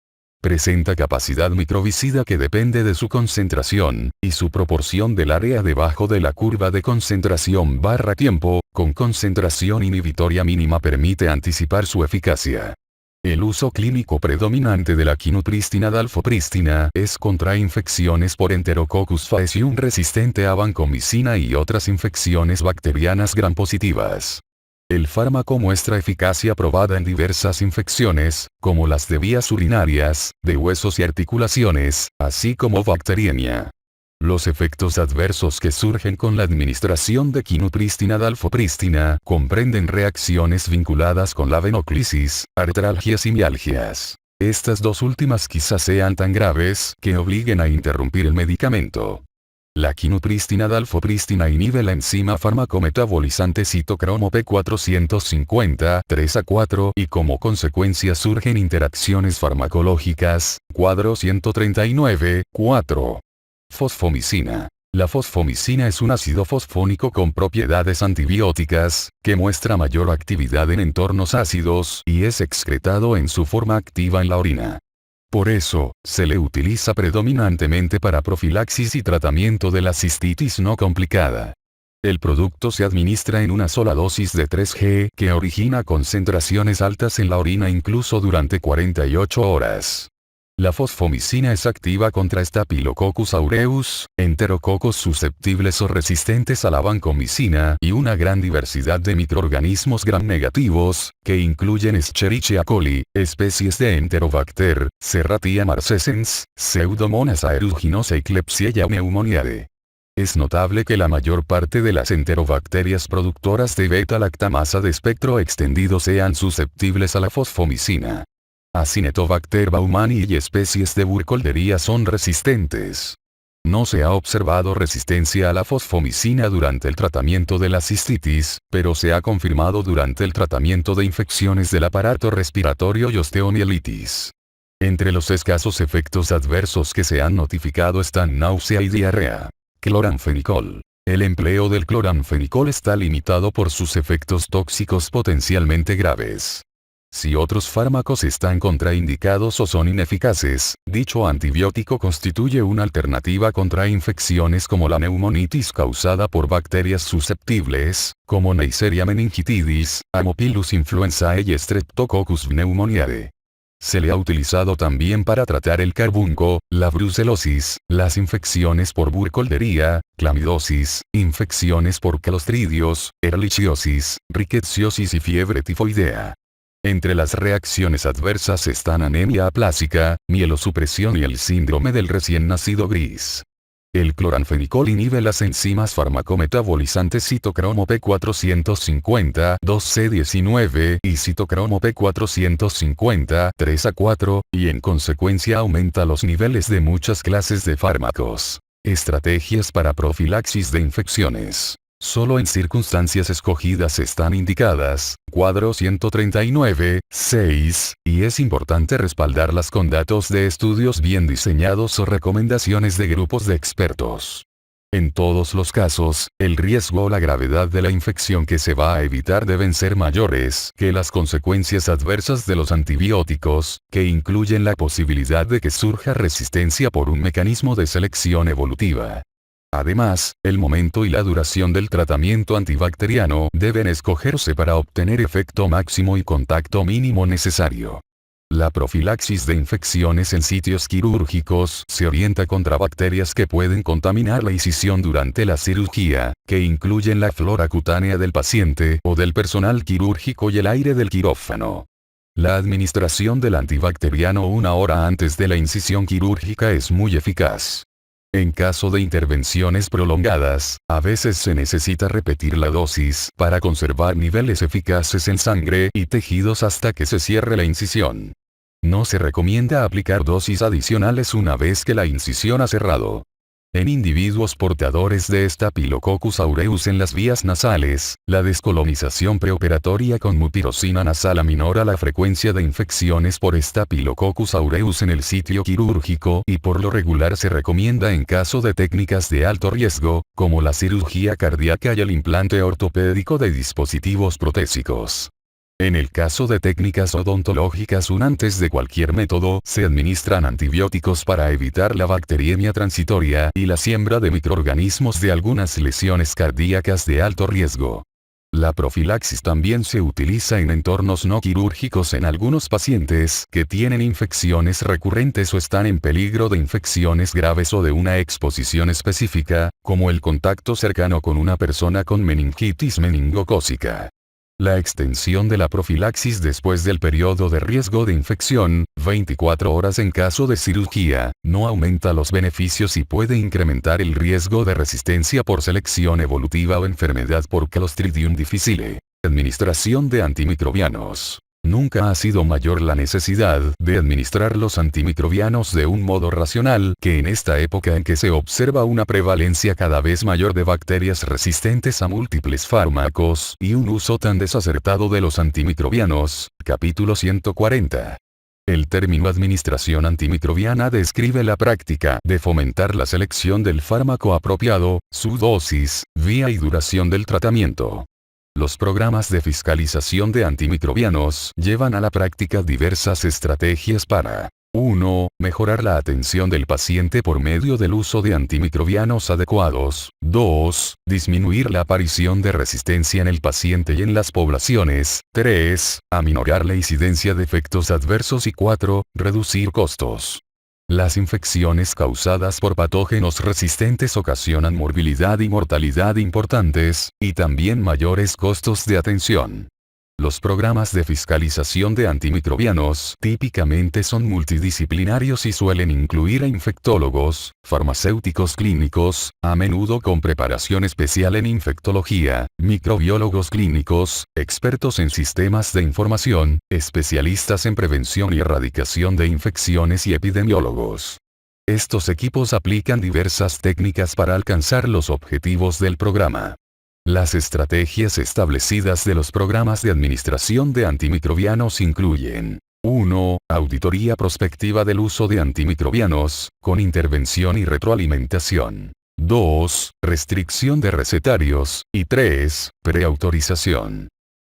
Presenta capacidad microbicida que depende de su concentración, y su proporción del área debajo de la curva de concentración barra tiempo, con concentración inhibitoria mínima permite anticipar su eficacia. El uso clínico predominante de la quinupristina dalfopristina es contra infecciones por Enterococcus faecium resistente a vancomicina y otras infecciones bacterianas gram-positivas. El fármaco muestra eficacia probada en diversas infecciones, como las de vías urinarias, de huesos y articulaciones, así como bacteriemia. Los efectos adversos que surgen con la administración de quinupristina-dalfopristina comprenden reacciones vinculadas con la venoclisis, artralgias y mialgias. Estas dos últimas quizás sean tan graves que obliguen a interrumpir el medicamento. La quinupristina-dalfopristina inhibe la enzima farmacometabolizante citocromo P450 3A4 y como consecuencia surgen interacciones farmacológicas, cuadro 139, 4. Fosfomicina. La fosfomicina es un ácido fosfónico con propiedades antibióticas, que muestra mayor actividad en entornos ácidos y es excretado en su forma activa en la orina. Por eso, se le utiliza predominantemente para profilaxis y tratamiento de la cistitis no complicada. El producto se administra en una sola dosis de 3G que origina concentraciones altas en la orina incluso durante 48 horas. La fosfomicina es activa contra Staphylococcus aureus, enterococos susceptibles o resistentes a la vancomicina y una gran diversidad de microorganismos gram-negativos, que incluyen Escherichia coli, especies de Enterobacter, Serratia marcescens, Pseudomonas aeruginosa y Klebsiella pneumoniae. Es notable que la mayor parte de las enterobacterias productoras de beta-lactamasa de espectro extendido sean susceptibles a la fosfomicina. Acinetobacter baumannii y especies de Burkholderia son resistentes. No se ha observado resistencia a la fosfomicina durante el tratamiento de la cistitis, pero se ha confirmado durante el tratamiento de infecciones del aparato respiratorio y osteomielitis. Entre los escasos efectos adversos que se han notificado están náusea y diarrea. Cloranfenicol. El empleo del cloranfenicol está limitado por sus efectos tóxicos potencialmente graves. Si otros fármacos están contraindicados o son ineficaces, dicho antibiótico constituye una alternativa contra infecciones como la neumonitis causada por bacterias susceptibles, como Neisseria meningitidis, Haemophilus influenzae y Streptococcus pneumoniae. Se le ha utilizado también para tratar el carbunco, la brucelosis, las infecciones por burkholderia, clamidosis, infecciones por clostridios, ehrlichiosis, rickettsiosis y fiebre tifoidea. Entre las reacciones adversas están anemia aplásica, mielosupresión y el síndrome del recién nacido gris. El cloranfenicol inhibe las enzimas farmacometabolizantes citocromo P450 2C19 y citocromo P450 3A4, y en consecuencia aumenta los niveles de muchas clases de fármacos. Estrategias para profilaxis de infecciones. Solo en circunstancias escogidas están indicadas, cuadro 139, 6, y es importante respaldarlas con datos de estudios bien diseñados o recomendaciones de grupos de expertos. En todos los casos, el riesgo o la gravedad de la infección que se va a evitar deben ser mayores que las consecuencias adversas de los antibióticos, que incluyen la posibilidad de que surja resistencia por un mecanismo de selección evolutiva. Además, el momento y la duración del tratamiento antibacteriano deben escogerse para obtener efecto máximo y contacto mínimo necesario. La profilaxis de infecciones en sitios quirúrgicos se orienta contra bacterias que pueden contaminar la incisión durante la cirugía, que incluyen la flora cutánea del paciente o del personal quirúrgico y el aire del quirófano. La administración del antibacteriano 1 hora antes de la incisión quirúrgica es muy eficaz. En caso de intervenciones prolongadas, a veces se necesita repetir la dosis para conservar niveles eficaces en sangre y tejidos hasta que se cierre la incisión. No se recomienda aplicar dosis adicionales una vez que la incisión ha cerrado. En individuos portadores de Staphylococcus aureus en las vías nasales, la descolonización preoperatoria con mupirocina nasal aminora la frecuencia de infecciones por Staphylococcus aureus en el sitio quirúrgico y por lo regular se recomienda en caso de técnicas de alto riesgo, como la cirugía cardíaca y el implante ortopédico de dispositivos protésicos. En el caso de técnicas odontológicas antes de cualquier método, se administran antibióticos para evitar la bacteriemia transitoria y la siembra de microorganismos de algunas lesiones cardíacas de alto riesgo. La profilaxis también se utiliza en entornos no quirúrgicos en algunos pacientes que tienen infecciones recurrentes o están en peligro de infecciones graves o de una exposición específica, como el contacto cercano con una persona con meningitis meningocócica. La extensión de la profilaxis después del periodo de riesgo de infección, 24 horas en caso de cirugía, no aumenta los beneficios y puede incrementar el riesgo de resistencia por selección evolutiva o enfermedad por Clostridium difficile. Administración de antimicrobianos. Nunca ha sido mayor la necesidad de administrar los antimicrobianos de un modo racional que en esta época en que se observa una prevalencia cada vez mayor de bacterias resistentes a múltiples fármacos y un uso tan desacertado de los antimicrobianos. Capítulo 140. El término administración antimicrobiana describe la práctica de fomentar la selección del fármaco apropiado, su dosis, vía y duración del tratamiento. Los programas de fiscalización de antimicrobianos llevan a la práctica diversas estrategias para 1. Mejorar la atención del paciente por medio del uso de antimicrobianos adecuados. 2. Disminuir la aparición de resistencia en el paciente y en las poblaciones. 3. Aminorar la incidencia de efectos adversos y 4. Reducir costos. Las infecciones causadas por patógenos resistentes ocasionan morbilidad y mortalidad importantes, y también mayores costos de atención. Los programas de fiscalización de antimicrobianos típicamente son multidisciplinarios y suelen incluir a infectólogos, farmacéuticos clínicos, a menudo con preparación especial en infectología, microbiólogos clínicos, expertos en sistemas de información, especialistas en prevención y erradicación de infecciones y epidemiólogos. Estos equipos aplican diversas técnicas para alcanzar los objetivos del programa. Las estrategias establecidas de los programas de administración de antimicrobianos incluyen 1. Auditoría prospectiva del uso de antimicrobianos, con intervención y retroalimentación. 2. Restricción de recetarios, y 3. Preautorización.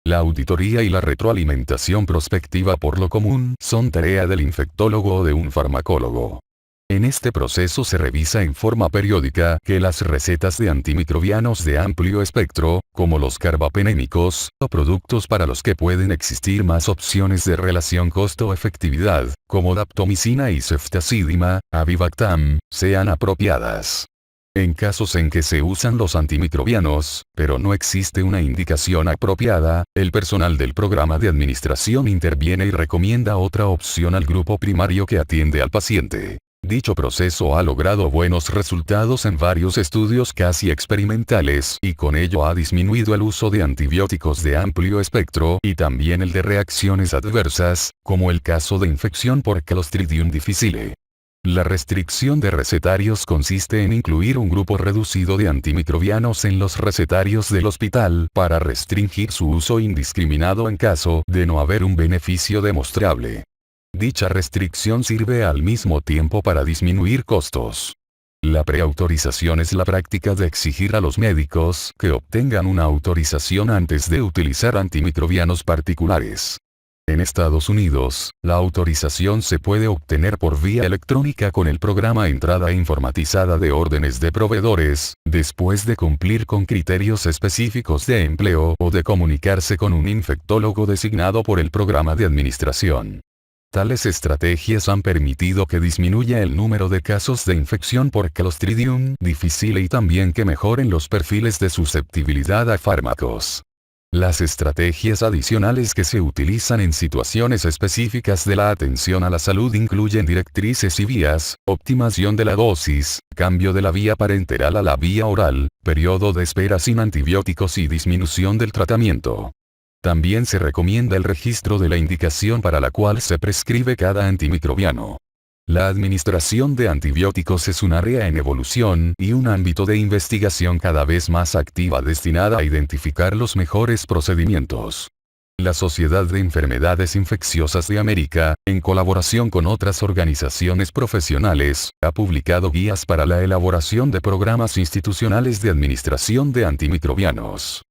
La auditoría y la retroalimentación prospectiva por lo común son tarea del infectólogo o de un farmacólogo. En este proceso se revisa en forma periódica que las recetas de antimicrobianos de amplio espectro, como los carbapenémicos, o productos para los que pueden existir más opciones de relación costo-efectividad, como daptomicina y ceftazidima, avibactam, sean apropiadas. En casos en que se usan los antimicrobianos, pero no existe una indicación apropiada, el personal del programa de administración interviene y recomienda otra opción al grupo primario que atiende al paciente. Dicho proceso ha logrado buenos resultados en varios estudios casi experimentales y con ello ha disminuido el uso de antibióticos de amplio espectro y también el de reacciones adversas, como el caso de infección por Clostridium difficile. La restricción de recetarios consiste en incluir un grupo reducido de antimicrobianos en los recetarios del hospital para restringir su uso indiscriminado en caso de no haber un beneficio demostrable. Dicha restricción sirve al mismo tiempo para disminuir costos. La preautorización es la práctica de exigir a los médicos que obtengan una autorización antes de utilizar antimicrobianos particulares. En Estados Unidos, la autorización se puede obtener por vía electrónica con el programa Entrada Informatizada de Órdenes de Proveedores, después de cumplir con criterios específicos de empleo o de comunicarse con un infectólogo designado por el programa de administración. Tales estrategias han permitido que disminuya el número de casos de infección por Clostridium difficile y también que mejoren los perfiles de susceptibilidad a fármacos. Las estrategias adicionales que se utilizan en situaciones específicas de la atención a la salud incluyen directrices y vías, optimización de la dosis, cambio de la vía parenteral a la vía oral, periodo de espera sin antibióticos y disminución del tratamiento. También se recomienda el registro de la indicación para la cual se prescribe cada antimicrobiano. La administración de antibióticos es un área en evolución y un ámbito de investigación cada vez más activa destinada a identificar los mejores procedimientos. La Sociedad de Enfermedades Infecciosas de América, en colaboración con otras organizaciones profesionales, ha publicado guías para la elaboración de programas institucionales de administración de antimicrobianos.